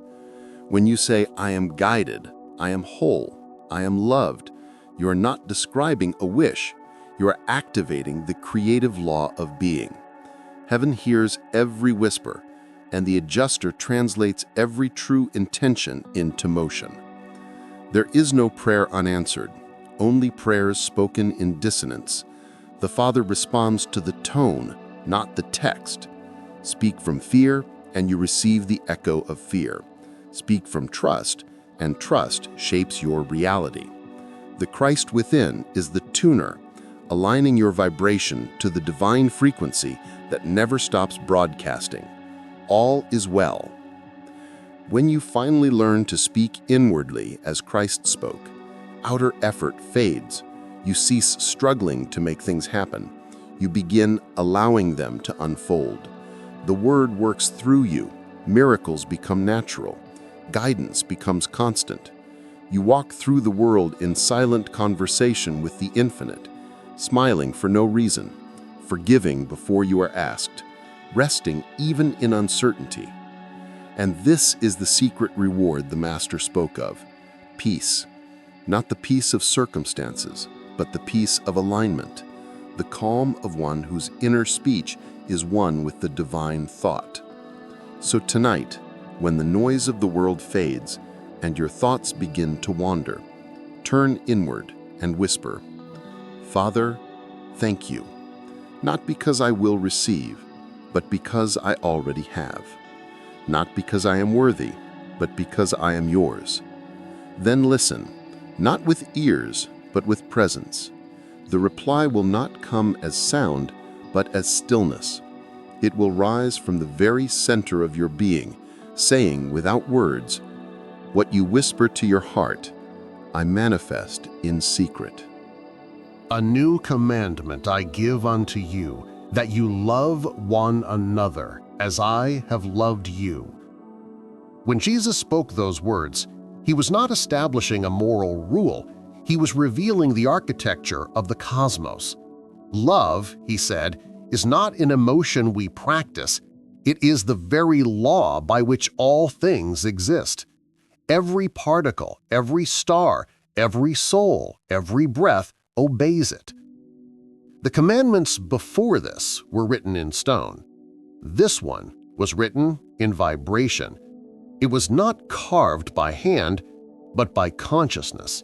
When you say, I am guided, I am whole, I am loved, you are not describing a wish, you are activating the creative law of being. Heaven hears every whisper, and the adjuster translates every true intention into motion. There is no prayer unanswered, only prayers spoken in dissonance. The Father responds to the tone, not the text. Speak from fear, and you receive the echo of fear. Speak from trust, and trust shapes your reality. The Christ within is the tuner, aligning your vibration to the divine frequency that never stops broadcasting. All is well. When you finally learn to speak inwardly as Christ spoke, outer effort fades. You cease struggling to make things happen. You begin allowing them to unfold. The Word works through you. Miracles become natural. Guidance becomes constant. You walk through the world in silent conversation with the infinite, smiling for no reason, forgiving before you are asked, resting even in uncertainty. And this is the secret reward the Master spoke of: peace. Not the peace of circumstances, but the peace of alignment, the calm of one whose inner speech is one with the divine thought. So tonight, when the noise of the world fades and your thoughts begin to wander, turn inward and whisper, Father, thank you, not because I will receive, but because I already have. Not because I am worthy, but because I am yours. Then listen, not with ears, but with presence. The reply will not come as sound, but as stillness. It will rise from the very center of your being, saying without words, what you whisper to your heart, I manifest in secret. A new commandment I give unto you, that you love one another as I have loved you. When Jesus spoke those words, he was not establishing a moral rule, he was revealing the architecture of the cosmos. Love, he said, is not an emotion we practice, it is the very law by which all things exist. Every particle, every star, every soul, every breath obeys it. The commandments before this were written in stone. This one was written in vibration. It was not carved by hand, but by consciousness.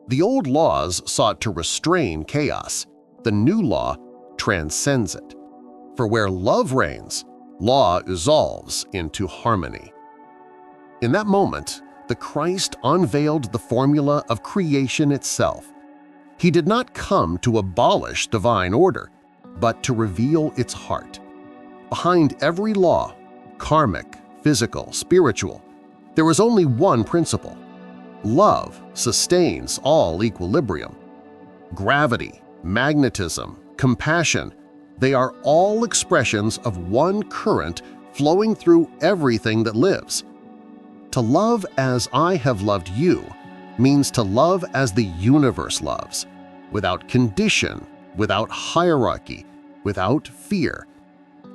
The old laws sought to restrain chaos. The new law transcends it. For where love reigns, law dissolves into harmony. In that moment, the Christ unveiled the formula of creation itself. He did not come to abolish divine order, but to reveal its heart. Behind every law, karmic, physical, spiritual, there is only one principle. Love sustains all equilibrium. Gravity, magnetism, compassion, they are all expressions of one current flowing through everything that lives. To love as I have loved you means to love as the universe loves, without condition, without hierarchy, without fear.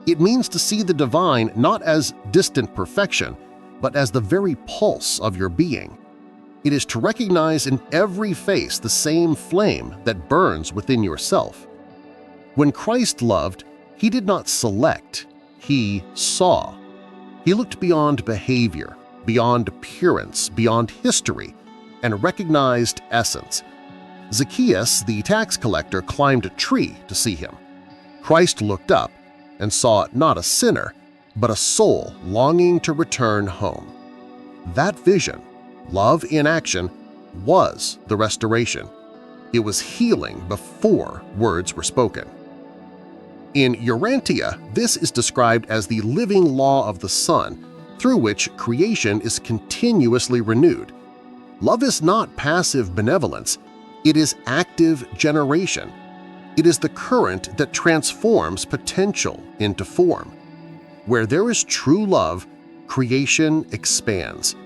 It means to see the divine not as distant perfection, but as the very pulse of your being. It is to recognize in every face the same flame that burns within yourself. When Christ loved, he did not select, he saw. He looked beyond behavior, beyond appearance, beyond history, and recognized essence. Zacchaeus, the tax collector, climbed a tree to see him. Christ looked up and saw not a sinner, but a soul longing to return home. That vision, love in action, was the restoration. It was healing before words were spoken. In Urantia, this is described as the living law of the sun, through which creation is continuously renewed. Love is not passive benevolence, it is active generation. It is the current that transforms potential into form. Where there is true love, creation expands.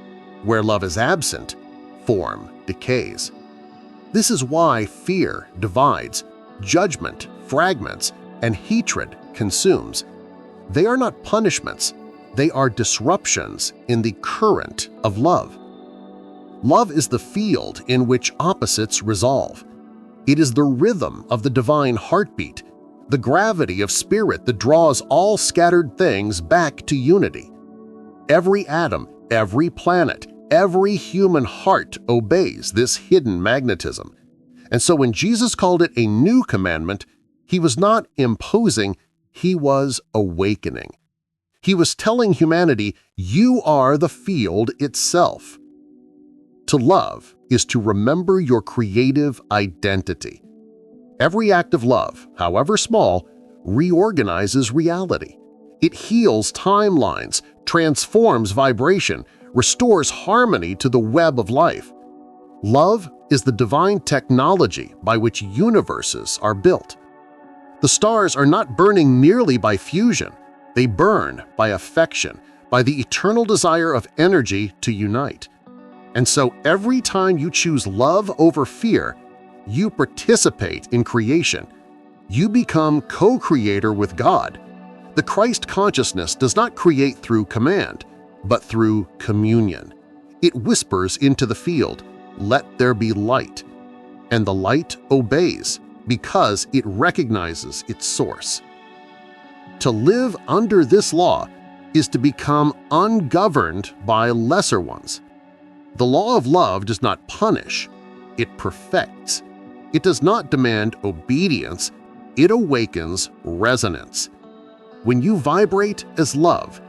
Where love is absent, form decays. This is why fear divides, judgment fragments, and hatred consumes. They are not punishments, they are disruptions in the current of love. Love is the field in which opposites resolve. It is the rhythm of the divine heartbeat, the gravity of spirit that draws all scattered things back to unity. Every atom, every planet, every human heart obeys this hidden magnetism. And so when Jesus called it a new commandment, he was not imposing, he was awakening. He was telling humanity, you are the field itself. To love is to remember your creative identity. Every act of love, however small, reorganizes reality. It heals timelines, transforms vibration, restores harmony to the web of life. Love is the divine technology by which universes are built. The stars are not burning merely by fusion, they burn by affection, by the eternal desire of energy to unite. And so every time you choose love over fear, you participate in creation. You become co-creator with God. The Christ consciousness does not create through command, but through communion. It whispers into the field, "Let there be light," and the light obeys because it recognizes its source. To live under this law is to become ungoverned by lesser ones. The law of love does not punish, it perfects. It does not demand obedience, it awakens resonance. When you vibrate as love,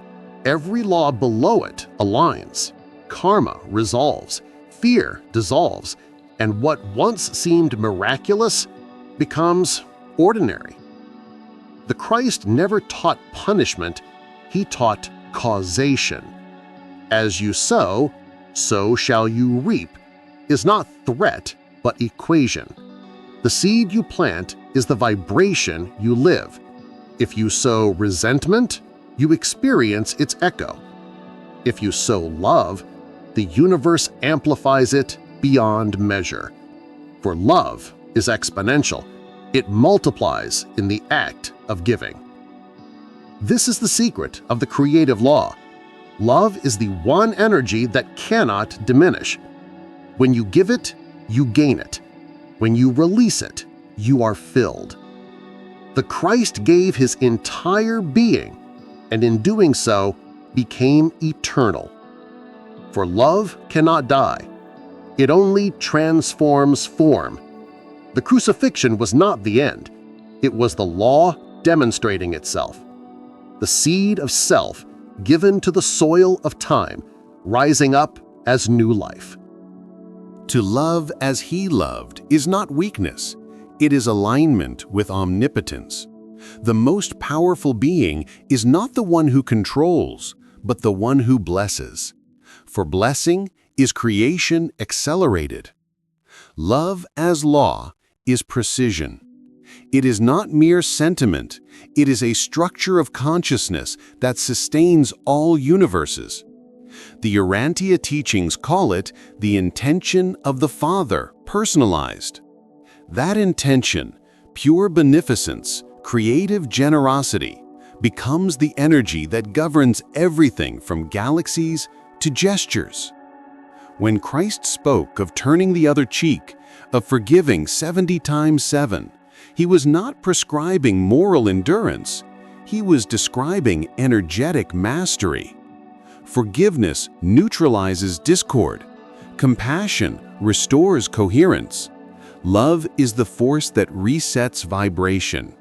every law below it aligns, karma resolves, fear dissolves, and what once seemed miraculous becomes ordinary. The Christ never taught punishment, he taught causation. As you sow, so shall you reap is not threat but equation. The seed you plant is the vibration you live. If you sow resentment, you experience its echo. If you sow love, the universe amplifies it beyond measure. For love is exponential. It multiplies in the act of giving. This is the secret of the creative law. Love is the one energy that cannot diminish. When you give it, you gain it. When you release it, you are filled. The Christ gave his entire being, and in doing so, became eternal. For love cannot die. It only transforms form. The crucifixion was not the end. It was the law demonstrating itself. The seed of self given to the soil of time, rising up as new life. To love as he loved is not weakness, it is alignment with omnipotence. The most powerful being is not the one who controls, but the one who blesses. For blessing is creation accelerated. Love as law is precision. It is not mere sentiment, it is a structure of consciousness that sustains all universes. The Urantia teachings call it the intention of the Father, personalized. That intention, pure beneficence, creative generosity, becomes the energy that governs everything from galaxies to gestures. When Christ spoke of turning the other cheek, of forgiving 70 times 7, he was not prescribing moral endurance, he was describing energetic mastery. Forgiveness neutralizes discord. Compassion restores coherence. Love is the force that resets vibration.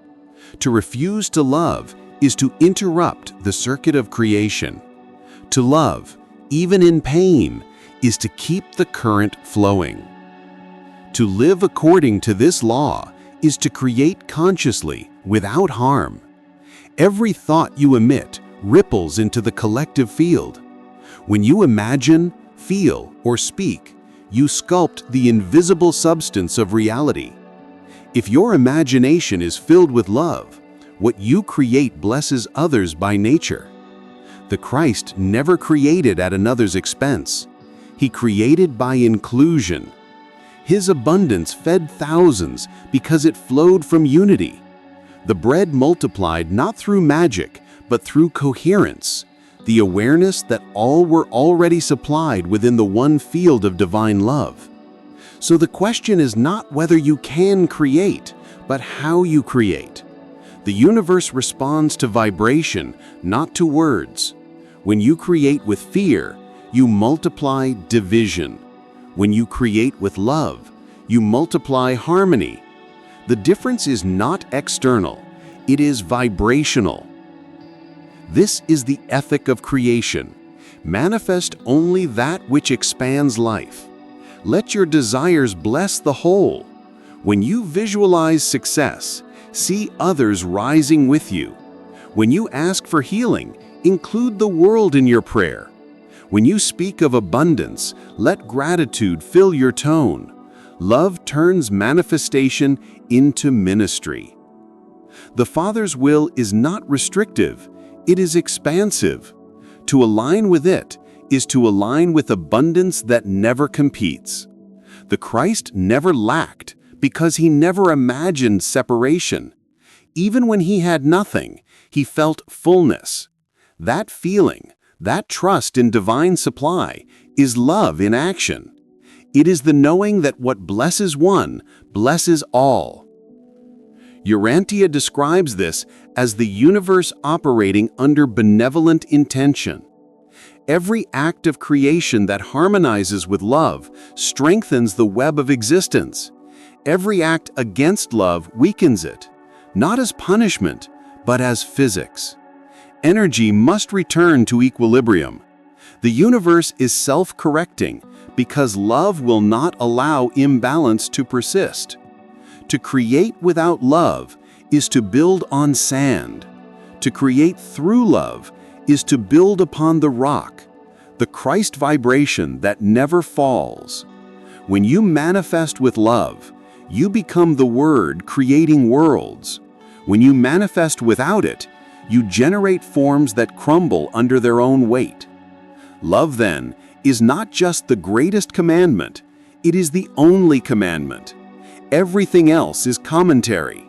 To refuse to love is to interrupt the circuit of creation. To love, even in pain, is to keep the current flowing. To live according to this law is to create consciously, without harm. Every thought you emit ripples into the collective field. When you imagine, feel, or speak, you sculpt the invisible substance of reality. If your imagination is filled with love, what you create blesses others by nature. The Christ never created at another's expense. He created by inclusion. His abundance fed thousands because it flowed from unity. The bread multiplied not through magic, but through coherence, the awareness that all were already supplied within the one field of divine love. So the question is not whether you can create, but how you create. The universe responds to vibration, not to words. When you create with fear, you multiply division. When you create with love, you multiply harmony. The difference is not external, it is vibrational. This is the ethic of creation. Manifest only that which expands life. Let your desires bless the whole. When you visualize success, see others rising with you. When you ask for healing, include the world in your prayer. When you speak of abundance, let gratitude fill your tone. Love turns manifestation into ministry. The Father's will is not restrictive, it is expansive. To align with it is to align with abundance that never competes. The Christ never lacked because he never imagined separation. Even when he had nothing, he felt fullness. That feeling, that trust in divine supply, is love in action. It is the knowing that what blesses one blesses all. Urantia describes this as the universe operating under benevolent intention. Every act of creation that harmonizes with love strengthens the web of existence. Every act against love weakens it, not as punishment, but as physics. Energy must return to equilibrium. The universe is self-correcting because love will not allow imbalance to persist. To create without love is to build on sand. To create through love is to build upon the rock, the Christ vibration that never falls. When you manifest with love, you become the Word creating worlds. When you manifest without it, you generate forms that crumble under their own weight. Love, then, is not just the greatest commandment, it is the only commandment. Everything else is commentary.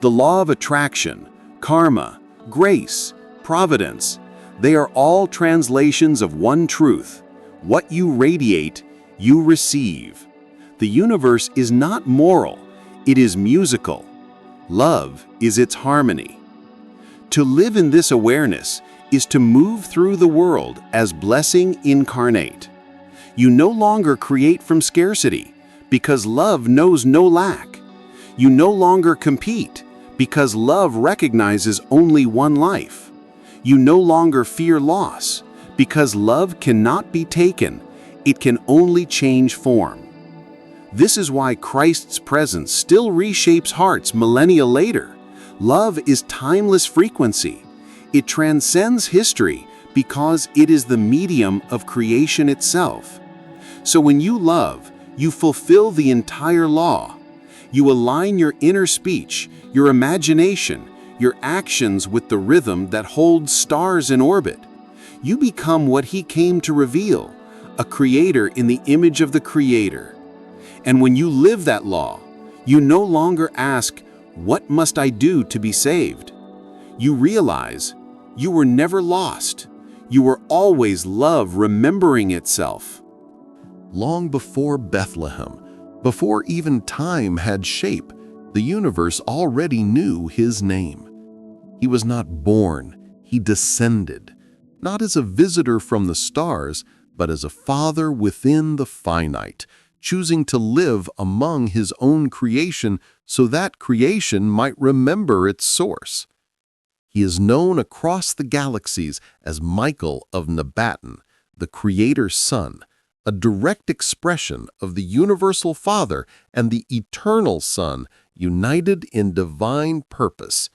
The law of attraction, karma, grace, providence, they are all translations of one truth. What you radiate, you receive. The universe is not moral, it is musical. Love is its harmony. To live in this awareness is to move through the world as blessing incarnate. You no longer create from scarcity, because love knows no lack. You no longer compete, because love recognizes only one life. You no longer fear loss, because love cannot be taken, it can only change form. This is why Christ's presence still reshapes hearts millennia later. Love is timeless frequency. It transcends history because it is the medium of creation itself. So when you love, you fulfill the entire law. You align your inner speech, your imagination, your actions with the rhythm that holds stars in orbit. You become what He came to reveal, a creator in the image of the Creator. And when you live that law, you no longer ask, "What must I do to be saved?" You realize you were never lost. You were always love remembering itself. Long before Bethlehem, before even time had shape, the universe already knew His name. He was not born, He descended, not as a visitor from the stars, but as a Father within the finite, choosing to live among his own creation so that creation might remember its source. He is known across the galaxies as Michael of Nabaton, the Creator's Son, a direct expression of the universal Father and the eternal Son united in divine purpose.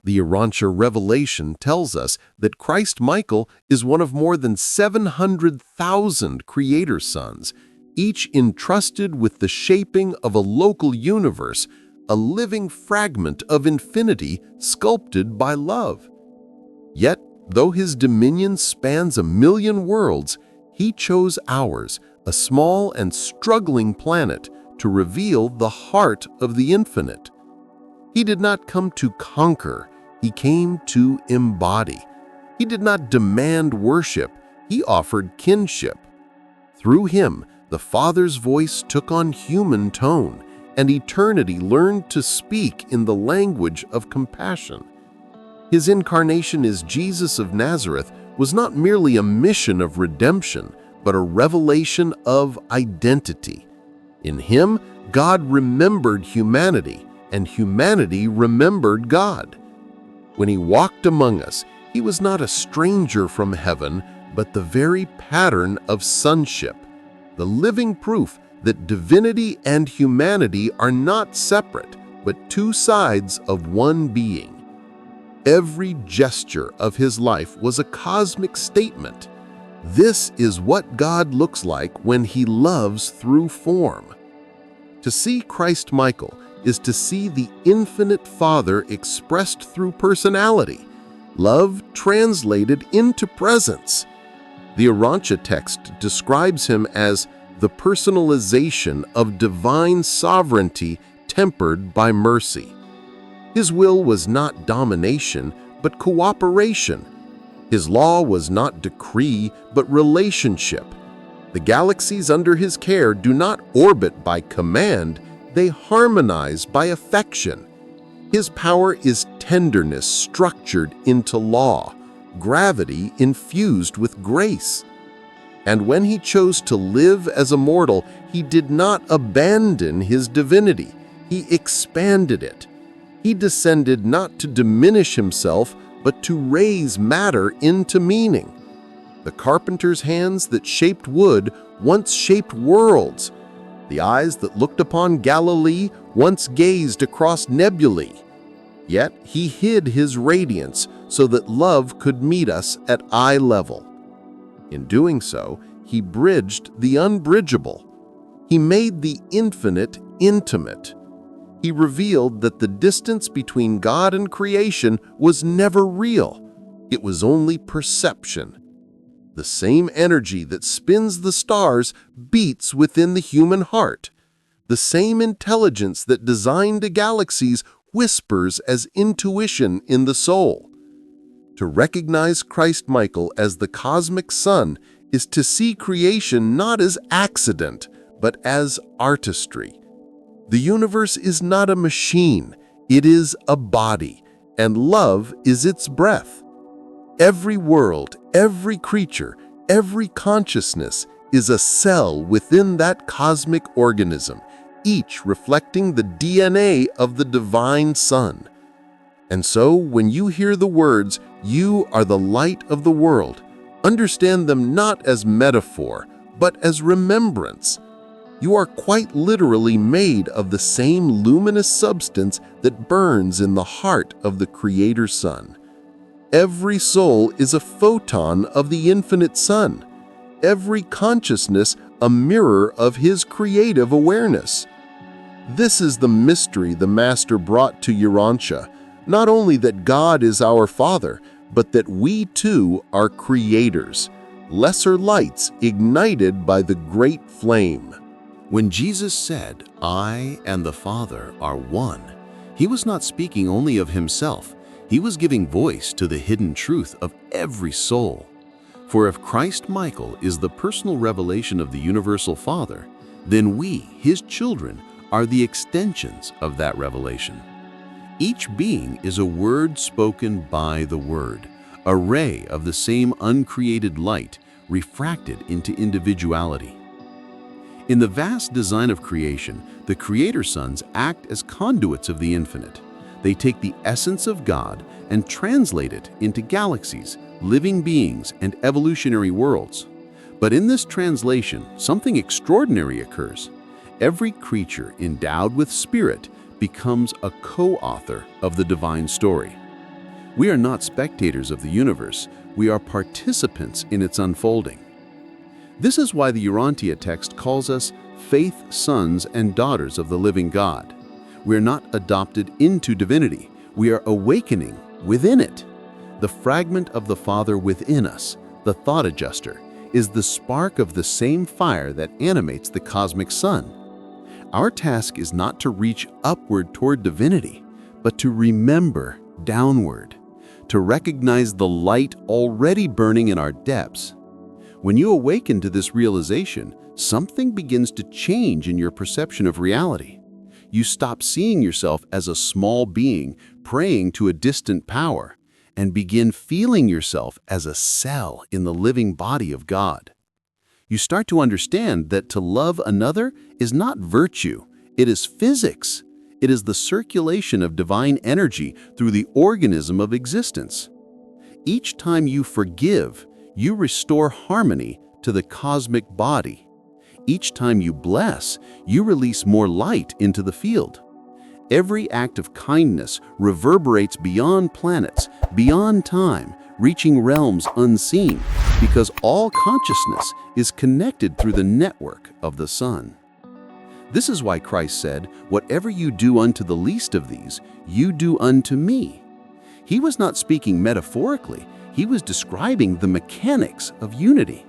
The Urantia revelation tells us that Christ Michael is one of more than 700,000 Creator Sons, each entrusted with the shaping of a local universe, a living fragment of infinity sculpted by love. Yet, though his dominion spans 1,000,000 worlds, he chose ours, a small and struggling planet, to reveal the heart of the infinite. He did not come to conquer, he came to embody. He did not demand worship, he offered kinship. Through him, the Father's voice took on human tone, and eternity learned to speak in the language of compassion. His incarnation as Jesus of Nazareth was not merely a mission of redemption, but a revelation of identity. In him, God remembered humanity, and humanity remembered God. When he walked among us, he was not a stranger from heaven, but the very pattern of sonship, the living proof that divinity and humanity are not separate, but two sides of one being. Every gesture of his life was a cosmic statement. This is what God looks like when he loves through form. To see Christ Michael is to see the infinite Father expressed through personality, love translated into presence. The Urantia text describes him as the personalization of divine sovereignty tempered by mercy. His will was not domination, but cooperation. His law was not decree, but relationship. The galaxies under his care do not orbit by command, they harmonize by affection. His power is tenderness structured into law, gravity infused with grace. And when he chose to live as a mortal, he did not abandon his divinity, he expanded it. He descended not to diminish himself, but to raise matter into meaning. The carpenter's hands that shaped wood once shaped worlds. The eyes that looked upon Galilee once gazed across nebulae. Yet he hid his radiance so that love could meet us at eye level. In doing so, he bridged the unbridgeable. He made the infinite intimate. He revealed that the distance between God and creation was never real. It was only perception. The same energy that spins the stars beats within the human heart. The same intelligence that designed the galaxies whispers as intuition in the soul. To recognize Christ Michael as the cosmic Son is to see creation not as accident, but as artistry. The universe is not a machine, it is a body, and love is its breath. Every world, every creature, every consciousness is a cell within that cosmic organism, each reflecting the DNA of the divine Son. And so, when you hear the words, "You are the light of the world," understand them not as metaphor, but as remembrance. You are quite literally made of the same luminous substance that burns in the heart of the Creator Son. Every soul is a photon of the infinite Son. Every consciousness a mirror of his creative awareness. This is the mystery the Master brought to Urantia, not only that God is our Father, but that we too are creators, lesser lights ignited by the great flame. When Jesus said, "I and the Father are one," he was not speaking only of himself. He was giving voice to the hidden truth of every soul. For if Christ Michael is the personal revelation of the universal Father, then we, his children, are the extensions of that revelation. Each being is a word spoken by the Word, a ray of the same uncreated light refracted into individuality. In the vast design of creation, the Creator Sons act as conduits of the infinite. They take the essence of God and translate it into galaxies, living beings, and evolutionary worlds. But in this translation, something extraordinary occurs. Every creature endowed with spirit becomes a co-author of the divine story. We are not spectators of the universe, we are participants in its unfolding. This is why the Urantia text calls us faith sons and daughters of the living God. We are not adopted into divinity, we are awakening within it. The fragment of the Father within us, the thought adjuster, is the spark of the same fire that animates the cosmic sun. Our task is not to reach upward toward divinity, but to remember downward, to recognize the light already burning in our depths. When you awaken to this realization, something begins to change in your perception of reality. You stop seeing yourself as a small being praying to a distant power, and begin feeling yourself as a cell in the living body of God. You start to understand that to love another is not virtue, it is physics. It is the circulation of divine energy through the organism of existence. Each time you forgive, you restore harmony to the cosmic body. Each time you bless, you release more light into the field. Every act of kindness reverberates beyond planets, beyond time, reaching realms unseen, because all consciousness is connected through the network of the sun. This is why Christ said, "Whatever you do unto the least of these, you do unto me." He was not speaking metaphorically, he was describing the mechanics of unity.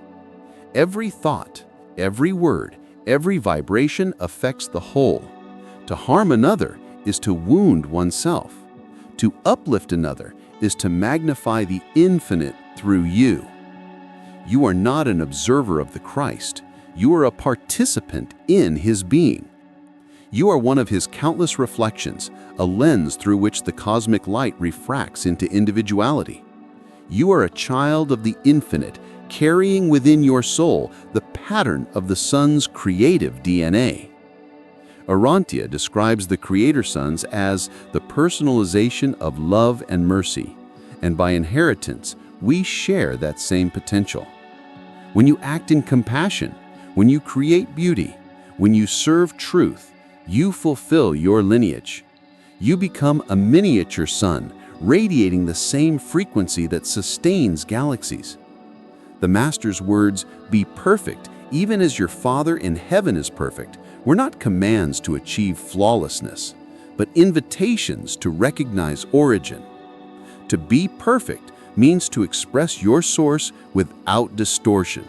Every thought, every word, every vibration affects the whole. To harm another is to wound oneself. To uplift another is to magnify the infinite through you. You are not an observer of the Christ. You are a participant in His being. You are one of His countless reflections, a lens through which the cosmic light refracts into individuality. You are a child of the infinite, carrying within your soul the pattern of the Son's creative DNA. Urantia describes the Creator Sons as the personalization of love and mercy, and by inheritance, we share that same potential. When you act in compassion, when you create beauty, when you serve truth, you fulfill your lineage. You become a miniature sun, radiating the same frequency that sustains galaxies. The Master's words, "Be perfect, even as your Father in heaven is perfect," were not commands to achieve flawlessness, but invitations to recognize origin. To be perfect means to express your source without distortion,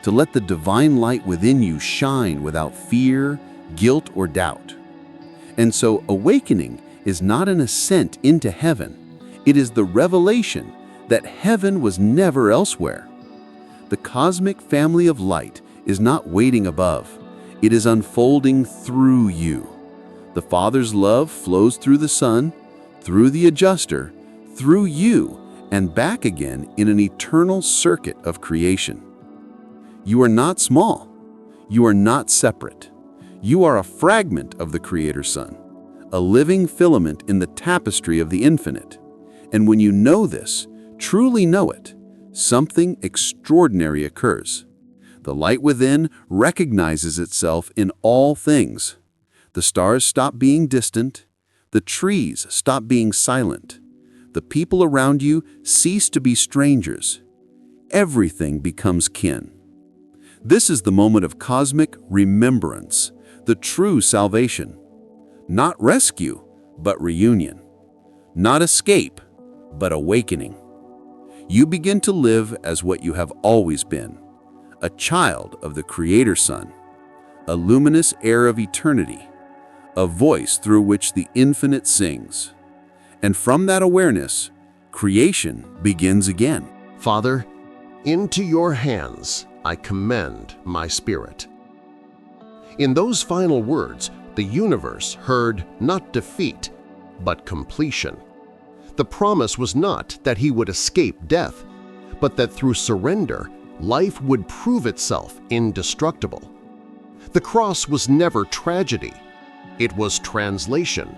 to let the divine light within you shine without fear, guilt, or doubt. And so awakening is not an ascent into heaven, it is the revelation that heaven was never elsewhere. The cosmic family of light is not waiting above, it is unfolding through you. The Father's love flows through the Son, through the adjuster, through you, and back again in an eternal circuit of creation. You are not small. You are not separate. You are a fragment of the Creator Son, a living filament in the tapestry of the infinite. And when you know this, truly know it, something extraordinary occurs. The light within recognizes itself in all things. The stars stop being distant. The trees stop being silent. The people around you cease to be strangers. Everything becomes kin. This is the moment of cosmic remembrance, the true salvation. Not rescue, but reunion. Not escape, but awakening. You begin to live as what you have always been, a child of the Creator Son, a luminous air of eternity, a voice through which the infinite sings. And from that awareness, creation begins again. Father, into your hands I commend my spirit. In those final words, the universe heard not defeat, but completion. The promise was not that he would escape death, but that through surrender, life would prove itself indestructible. The cross was never tragedy. It was translation.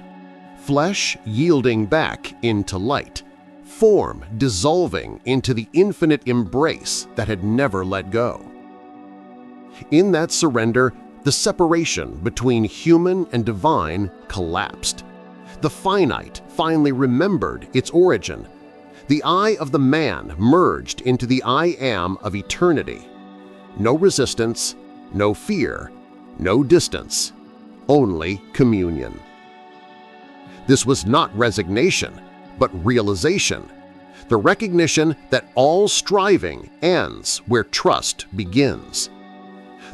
Flesh yielding back into light, form dissolving into the infinite embrace that had never let go. In that surrender, the separation between human and divine collapsed. The finite finally remembered its origin. The I of the man merged into the I am of eternity. No resistance, no fear, no distance, only communion. This was not resignation, but realization, the recognition that all striving ends where trust begins.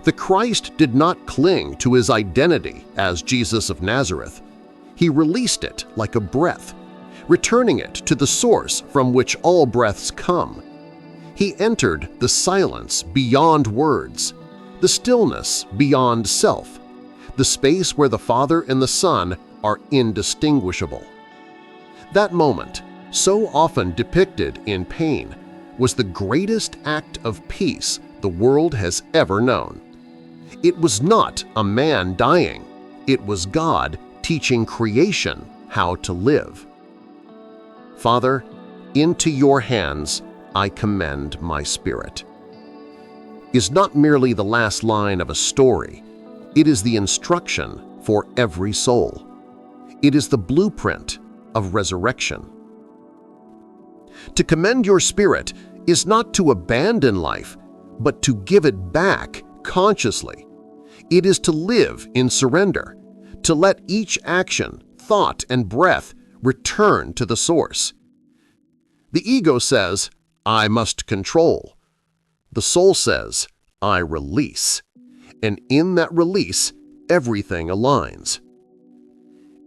The Christ did not cling to his identity as Jesus of Nazareth. He released it like a breath, returning it to the source from which all breaths come. He entered the silence beyond words, the stillness beyond self, the space where the Father and the Son are indistinguishable. That moment, so often depicted in pain, was the greatest act of peace the world has ever known. It was not a man dying, it was God teaching creation how to live. Father, into your hands I commend my spirit, is not merely the last line of a story, it is the instruction for every soul. It is the blueprint of resurrection. To commend your spirit is not to abandon life, but to give it back consciously. It is to live in surrender, to let each action, thought, and breath return to the source. The ego says, I must control. The soul says, I release. And in that release, everything aligns.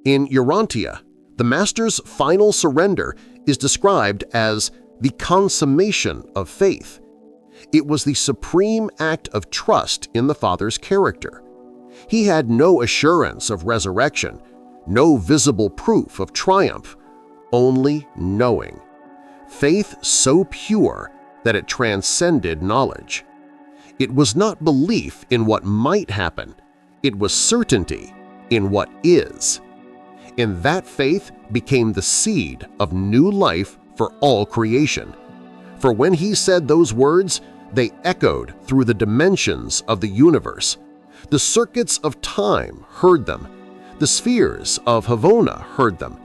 In Urantia, the Master's final surrender is described as the consummation of faith. It was the supreme act of trust in the Father's character. He had no assurance of resurrection, no visible proof of triumph, only knowing. Faith so pure that it transcended knowledge. It was not belief in what might happen, it was certainty in what is. And that faith became the seed of new life for all creation. For when he said those words, they echoed through the dimensions of the universe. The circuits of time heard them. The spheres of Havona heard them.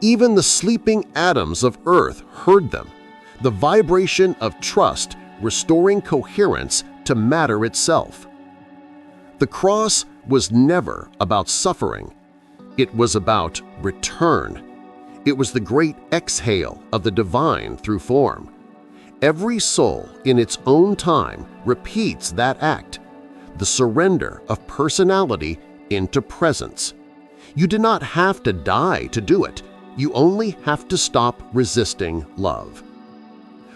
Even the sleeping atoms of Earth heard them. The vibration of trust restoring coherence to matter itself. The cross was never about suffering. It was about return. It was the great exhale of the divine through form. Every soul in its own time repeats that act, the surrender of personality into presence. You do not have to die to do it. You only have to stop resisting love.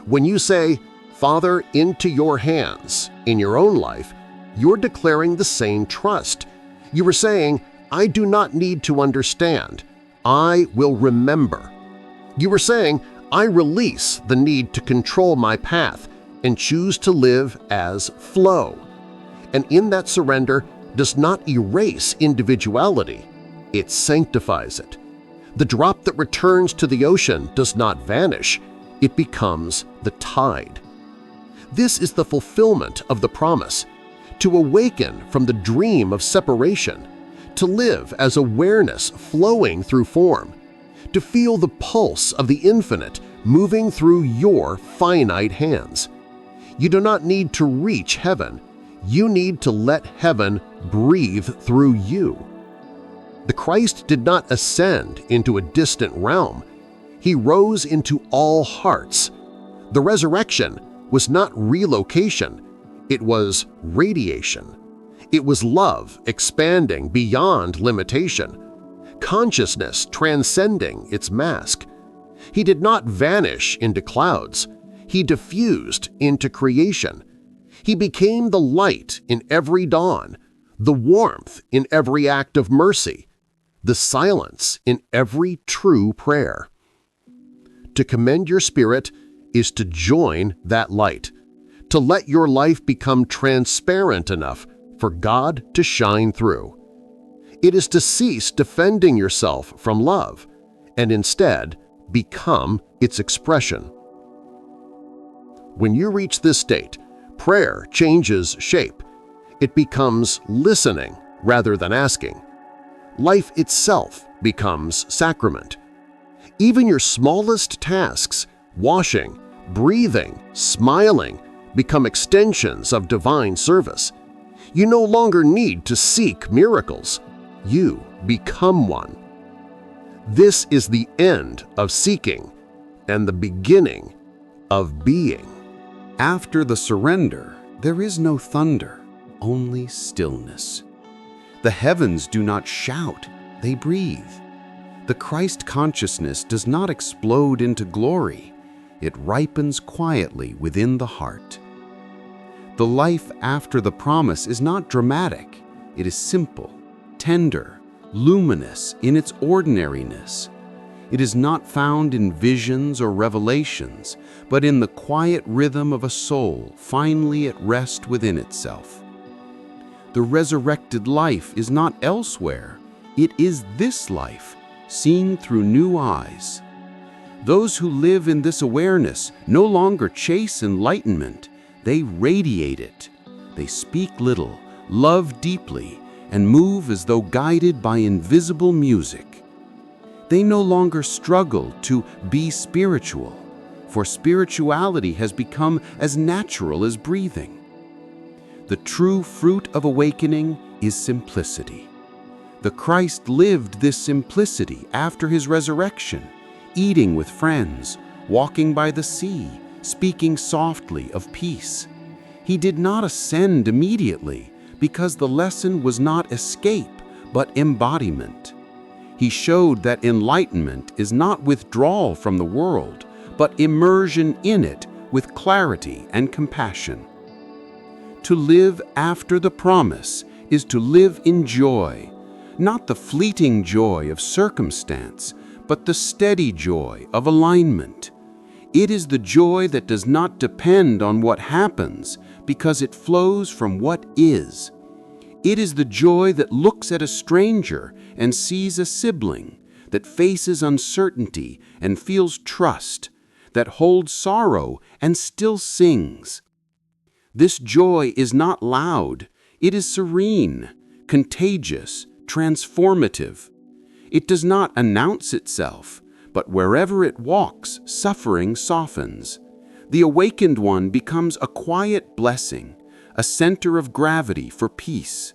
When you say, Father, into your hands, in your own life, you're declaring the same trust. You are saying, I do not need to understand. I will remember. You are saying, I release the need to control my path and choose to live as flow. And in that surrender does not erase individuality, it sanctifies it. The drop that returns to the ocean does not vanish, it becomes the tide. This is the fulfillment of the promise, to awaken from the dream of separation, to live as awareness flowing through form, to feel the pulse of the infinite moving through your finite hands. You do not need to reach heaven, you need to let heaven breathe through you. The Christ did not ascend into a distant realm, he rose into all hearts. The resurrection was not relocation, it was radiation. It was love expanding beyond limitation, consciousness transcending its mask. He did not vanish into clouds, he diffused into creation. He became the light in every dawn, the warmth in every act of mercy, the silence in every true prayer. To commend your spirit is to join that light, to let your life become transparent enough for God to shine through. It is to cease defending yourself from love and instead become its expression. When you reach this state, prayer changes shape. It becomes listening rather than asking. Life itself becomes sacrament. Even your smallest tasks, washing, breathing, smiling, become extensions of divine service. You no longer need to seek miracles. You become one. This is the end of seeking and the beginning of being. After the surrender, there is no thunder, only stillness. The heavens do not shout, they breathe. The Christ consciousness does not explode into glory. It ripens quietly within the heart. The life after the promise is not dramatic. It is simple, tender, luminous in its ordinariness. It is not found in visions or revelations, but in the quiet rhythm of a soul finally at rest within itself. The resurrected life is not elsewhere. It is this life, seen through new eyes. Those who live in this awareness no longer chase enlightenment, they radiate it. They speak little, love deeply, and move as though guided by invisible music. They no longer struggle to be spiritual, for spirituality has become as natural as breathing. The true fruit of awakening is simplicity. The Christ lived this simplicity after his resurrection, eating with friends, walking by the sea, speaking softly of peace. He did not ascend immediately because the lesson was not escape, but embodiment. He showed that enlightenment is not withdrawal from the world, but immersion in it with clarity and compassion. To live after the promise is to live in joy, not the fleeting joy of circumstance, but the steady joy of alignment. It is the joy that does not depend on what happens because it flows from what is. It is the joy that looks at a stranger and sees a sibling, that faces uncertainty and feels trust, that holds sorrow and still sings. This joy is not loud. It is serene, contagious, transformative. It does not announce itself, but wherever it walks, suffering softens. The awakened one becomes a quiet blessing, a center of gravity for peace.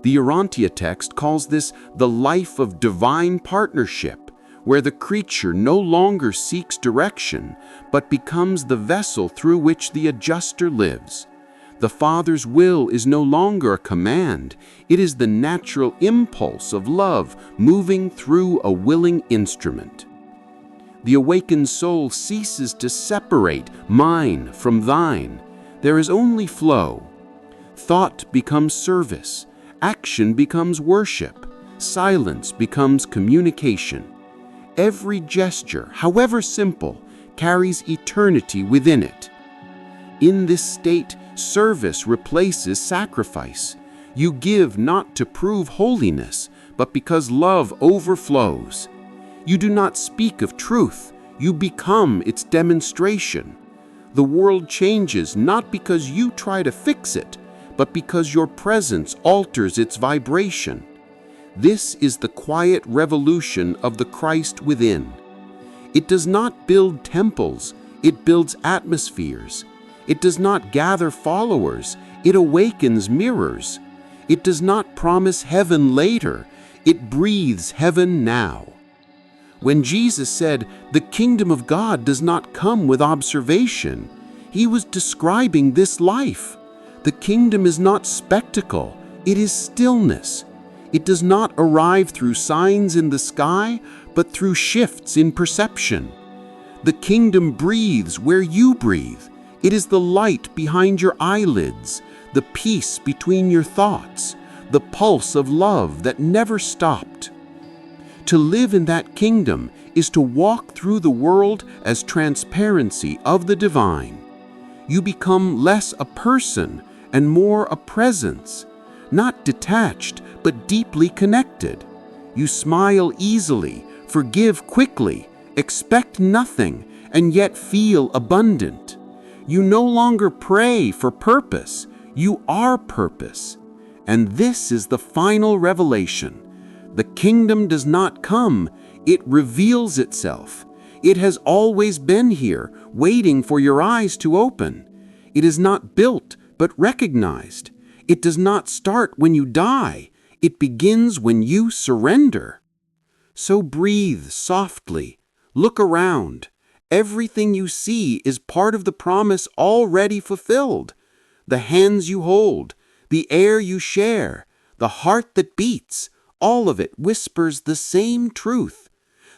The Urantia text calls this the life of divine partnership, where the creature no longer seeks direction, but becomes the vessel through which the adjuster lives. The Father's will is no longer a command. It is the natural impulse of love moving through a willing instrument. The awakened soul ceases to separate mine from thine. There is only flow. Thought becomes service. Action becomes worship. Silence becomes communication. Every gesture, however simple, carries eternity within it. In this state, service replaces sacrifice. You give not to prove holiness, but because love overflows. You do not speak of truth, you become its demonstration. The world changes not because you try to fix it, but because your presence alters its vibration. This is the quiet revolution of the Christ within. It does not build temples, it builds atmospheres. It does not gather followers, it awakens mirrors. It does not promise heaven later, it breathes heaven now. When Jesus said, "The kingdom of God does not come with observation," he was describing this life. The kingdom is not spectacle, it is stillness. It does not arrive through signs in the sky, but through shifts in perception. The kingdom breathes where you breathe. It is the light behind your eyelids, the peace between your thoughts, the pulse of love that never stopped. To live in that kingdom is to walk through the world as transparency of the divine. You become less a person and more a presence, not detached, but deeply connected. You smile easily, forgive quickly, expect nothing, and yet feel abundant. You no longer pray for purpose, you are purpose. And this is the final revelation. The kingdom does not come, it reveals itself. It has always been here, waiting for your eyes to open. It is not built, but recognized. It does not start when you die. It begins when you surrender. So breathe softly. Look around. Everything you see is part of the promise already fulfilled. The hands you hold, the air you share, the heart that beats, all of it whispers the same truth.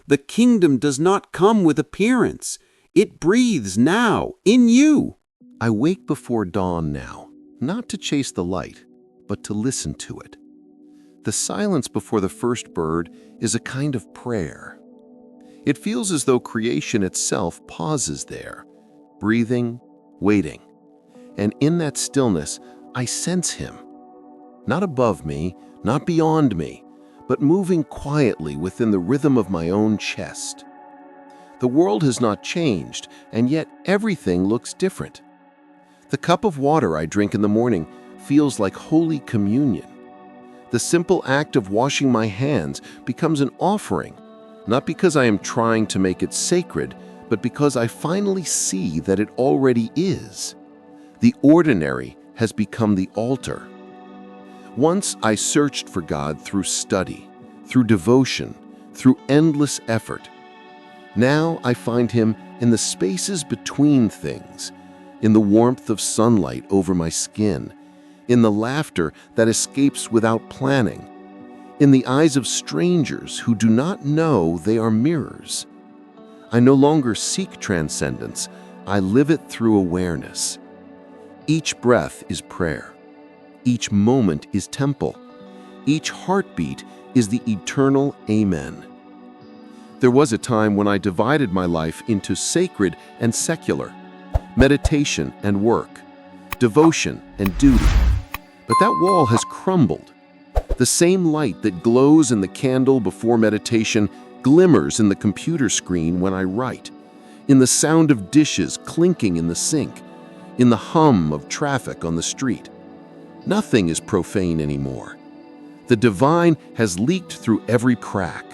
The kingdom does not come with appearance. It breathes now, in you. I wake before dawn now, not to chase the light, but to listen to it. The silence before the first bird is a kind of prayer. It feels as though creation itself pauses there, breathing, waiting. And in that stillness, I sense him. Not above me, not beyond me, but moving quietly within the rhythm of my own chest. The world has not changed, and yet everything looks different. The cup of water I drink in the morning feels like Holy Communion. The simple act of washing my hands becomes an offering, not because I am trying to make it sacred, but because I finally see that it already is. The ordinary has become the altar. Once I searched for God through study, through devotion, through endless effort. Now I find him in the spaces between things, in the warmth of sunlight over my skin, in the laughter that escapes without planning, in the eyes of strangers who do not know they are mirrors. I no longer seek transcendence, I live it through awareness. Each breath is prayer. Each moment is temple. Each heartbeat is the eternal Amen. There was a time when I divided my life into sacred and secular, meditation and work, devotion and duty. But that wall has crumbled. The same light that glows in the candle before meditation glimmers in the computer screen when I write, in the sound of dishes clinking in the sink, in the hum of traffic on the street. Nothing is profane anymore. The divine has leaked through every crack.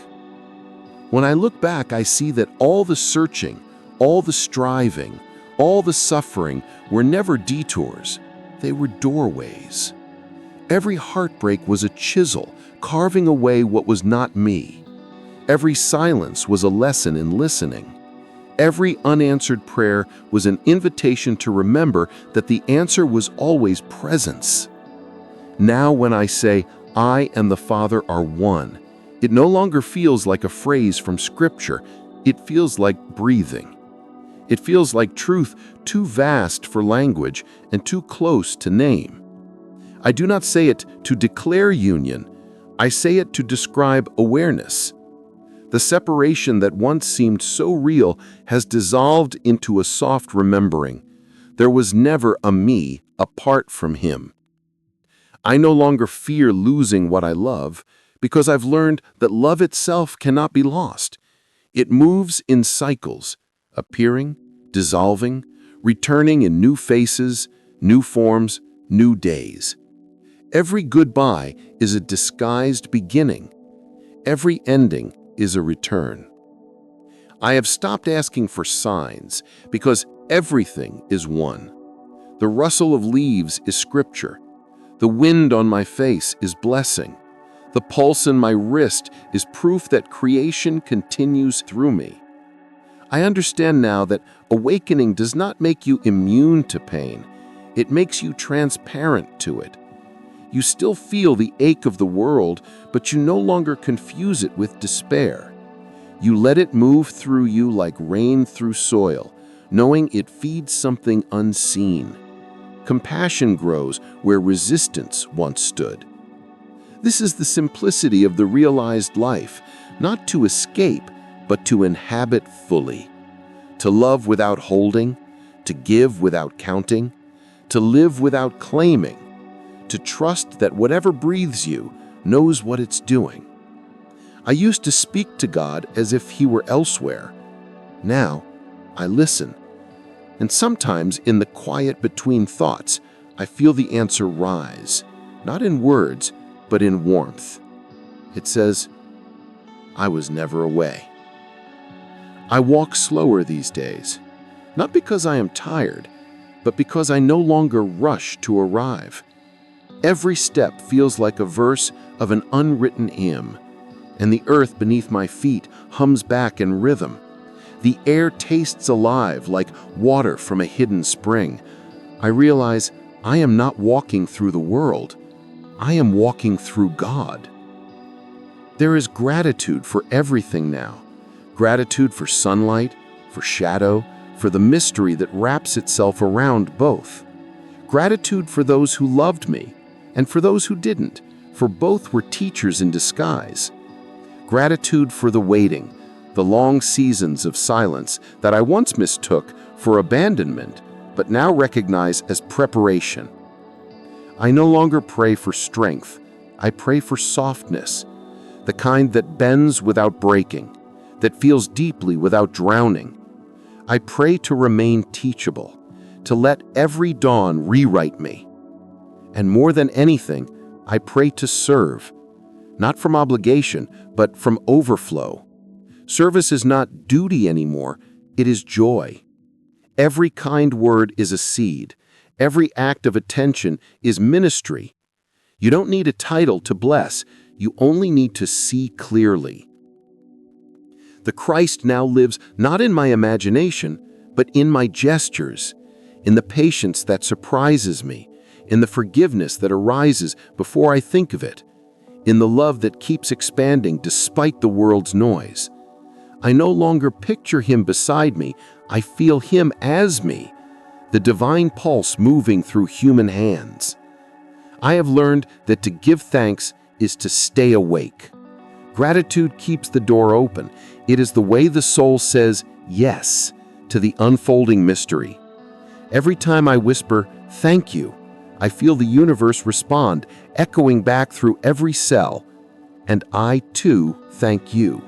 When I look back, I see that all the searching, all the striving, all the suffering were never detours. They were doorways. Every heartbreak was a chisel carving away what was not me. Every silence was a lesson in listening. Every unanswered prayer was an invitation to remember that the answer was always presence. Now when I say, I and the Father are one, it no longer feels like a phrase from Scripture. It feels like breathing. It feels like truth too vast for language and too close to name. I do not say it to declare union. I say it to describe awareness. The separation that once seemed so real has dissolved into a soft remembering. There was never a me apart from him. I no longer fear losing what I love because I've learned that love itself cannot be lost. It moves in cycles, appearing, dissolving, returning in new faces, new forms, new days. Every goodbye is a disguised beginning. Every ending is a return. I have stopped asking for signs because everything is one. The rustle of leaves is scripture. The wind on my face is blessing. The pulse in my wrist is proof that creation continues through me. I understand now that awakening does not make you immune to pain. It makes you transparent to it. You still feel the ache of the world, but you no longer confuse it with despair. You let it move through you like rain through soil, knowing it feeds something unseen. Compassion grows where resistance once stood. This is the simplicity of the realized life, not to escape, but to inhabit fully. To love without holding, to give without counting, to live without claiming, to trust that whatever breathes you knows what it's doing. I used to speak to God as if He were elsewhere. Now, I listen. And sometimes in the quiet between thoughts, I feel the answer rise, not in words, but in warmth. It says, "I was never away." I walk slower these days, not because I am tired, but because I no longer rush to arrive. Every step feels like a verse of an unwritten hymn, and the earth beneath my feet hums back in rhythm. The air tastes alive like water from a hidden spring. I realize I am not walking through the world. I am walking through God. There is gratitude for everything now. Gratitude for sunlight, for shadow, for the mystery that wraps itself around both. Gratitude for those who loved me, and for those who didn't, for both were teachers in disguise. Gratitude for the waiting, the long seasons of silence that I once mistook for abandonment, but now recognize as preparation. I no longer pray for strength. I pray for softness, the kind that bends without breaking, that feels deeply without drowning. I pray to remain teachable, to let every dawn rewrite me. And more than anything, I pray to serve, not from obligation, but from overflow. Service is not duty anymore, it is joy. Every kind word is a seed. Every act of attention is ministry. You don't need a title to bless, you only need to see clearly. The Christ now lives not in my imagination, but in my gestures, in the patience that surprises me, in the forgiveness that arises before I think of it, in the love that keeps expanding despite the world's noise. I no longer picture Him beside me, I feel Him as me, the divine pulse moving through human hands. I have learned that to give thanks is to stay awake. Gratitude keeps the door open. It is the way the soul says yes to the unfolding mystery. Every time I whisper, "Thank you," I feel the universe respond, echoing back through every cell. And I, too, thank you.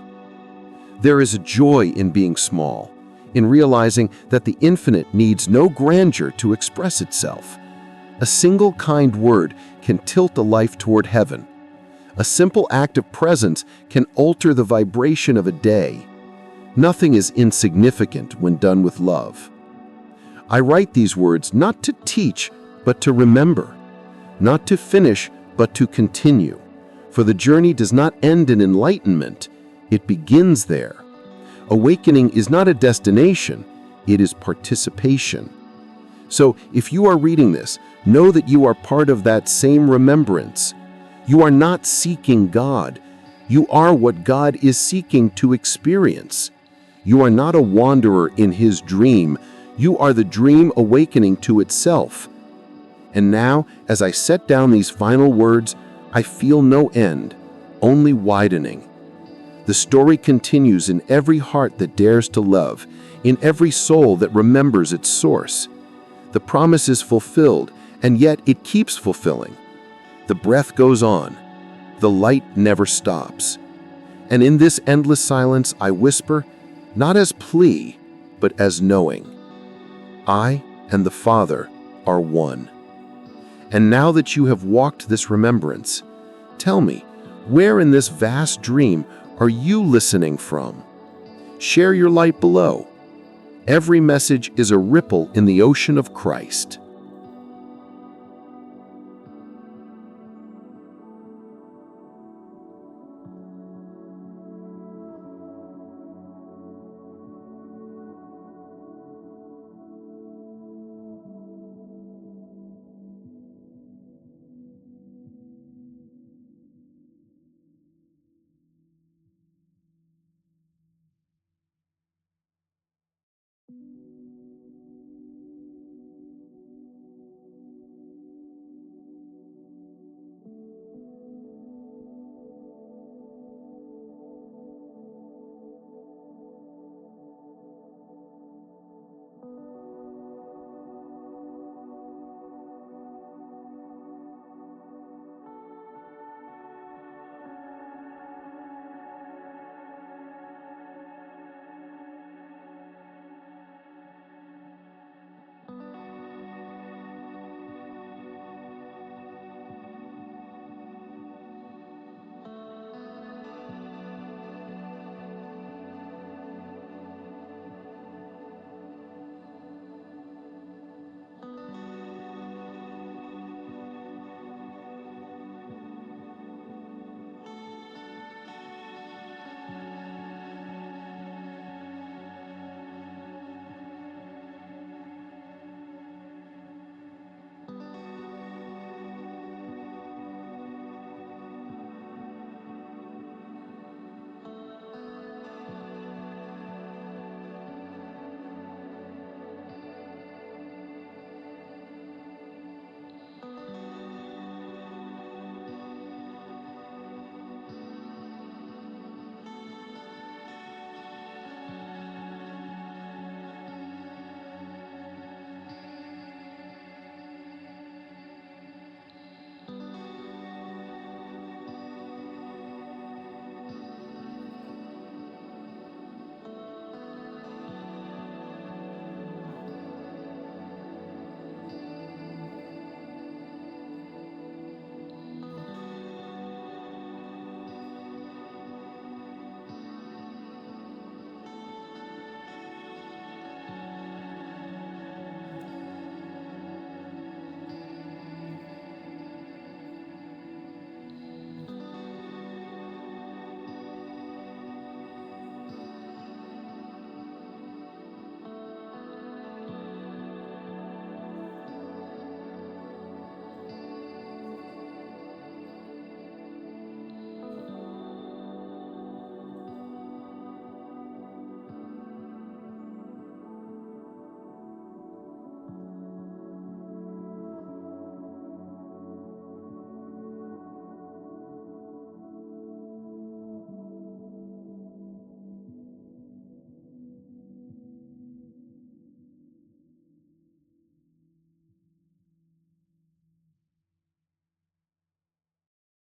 There is a joy in being small, in realizing that the infinite needs no grandeur to express itself. A single kind word can tilt a life toward heaven. A simple act of presence can alter the vibration of a day. Nothing is insignificant when done with love. I write these words not to teach, but to remember. Not to finish, but to continue. For the journey does not end in enlightenment, it begins there. Awakening is not a destination, it is participation. So if you are reading this, know that you are part of that same remembrance. You are not seeking God. You are what God is seeking to experience. You are not a wanderer in His dream. You are the dream awakening to itself. And now, as I set down these final words, I feel no end, only widening. The story continues in every heart that dares to love, in every soul that remembers its source. The promise is fulfilled, and yet it keeps fulfilling. The breath goes on. The light never stops. And in this endless silence, I whisper, not as plea, but as knowing. I and the Father are one. And now that you have walked this remembrance, tell me, where in this vast dream are you listening from? Share your light below. Every message is a ripple in the ocean of Christ.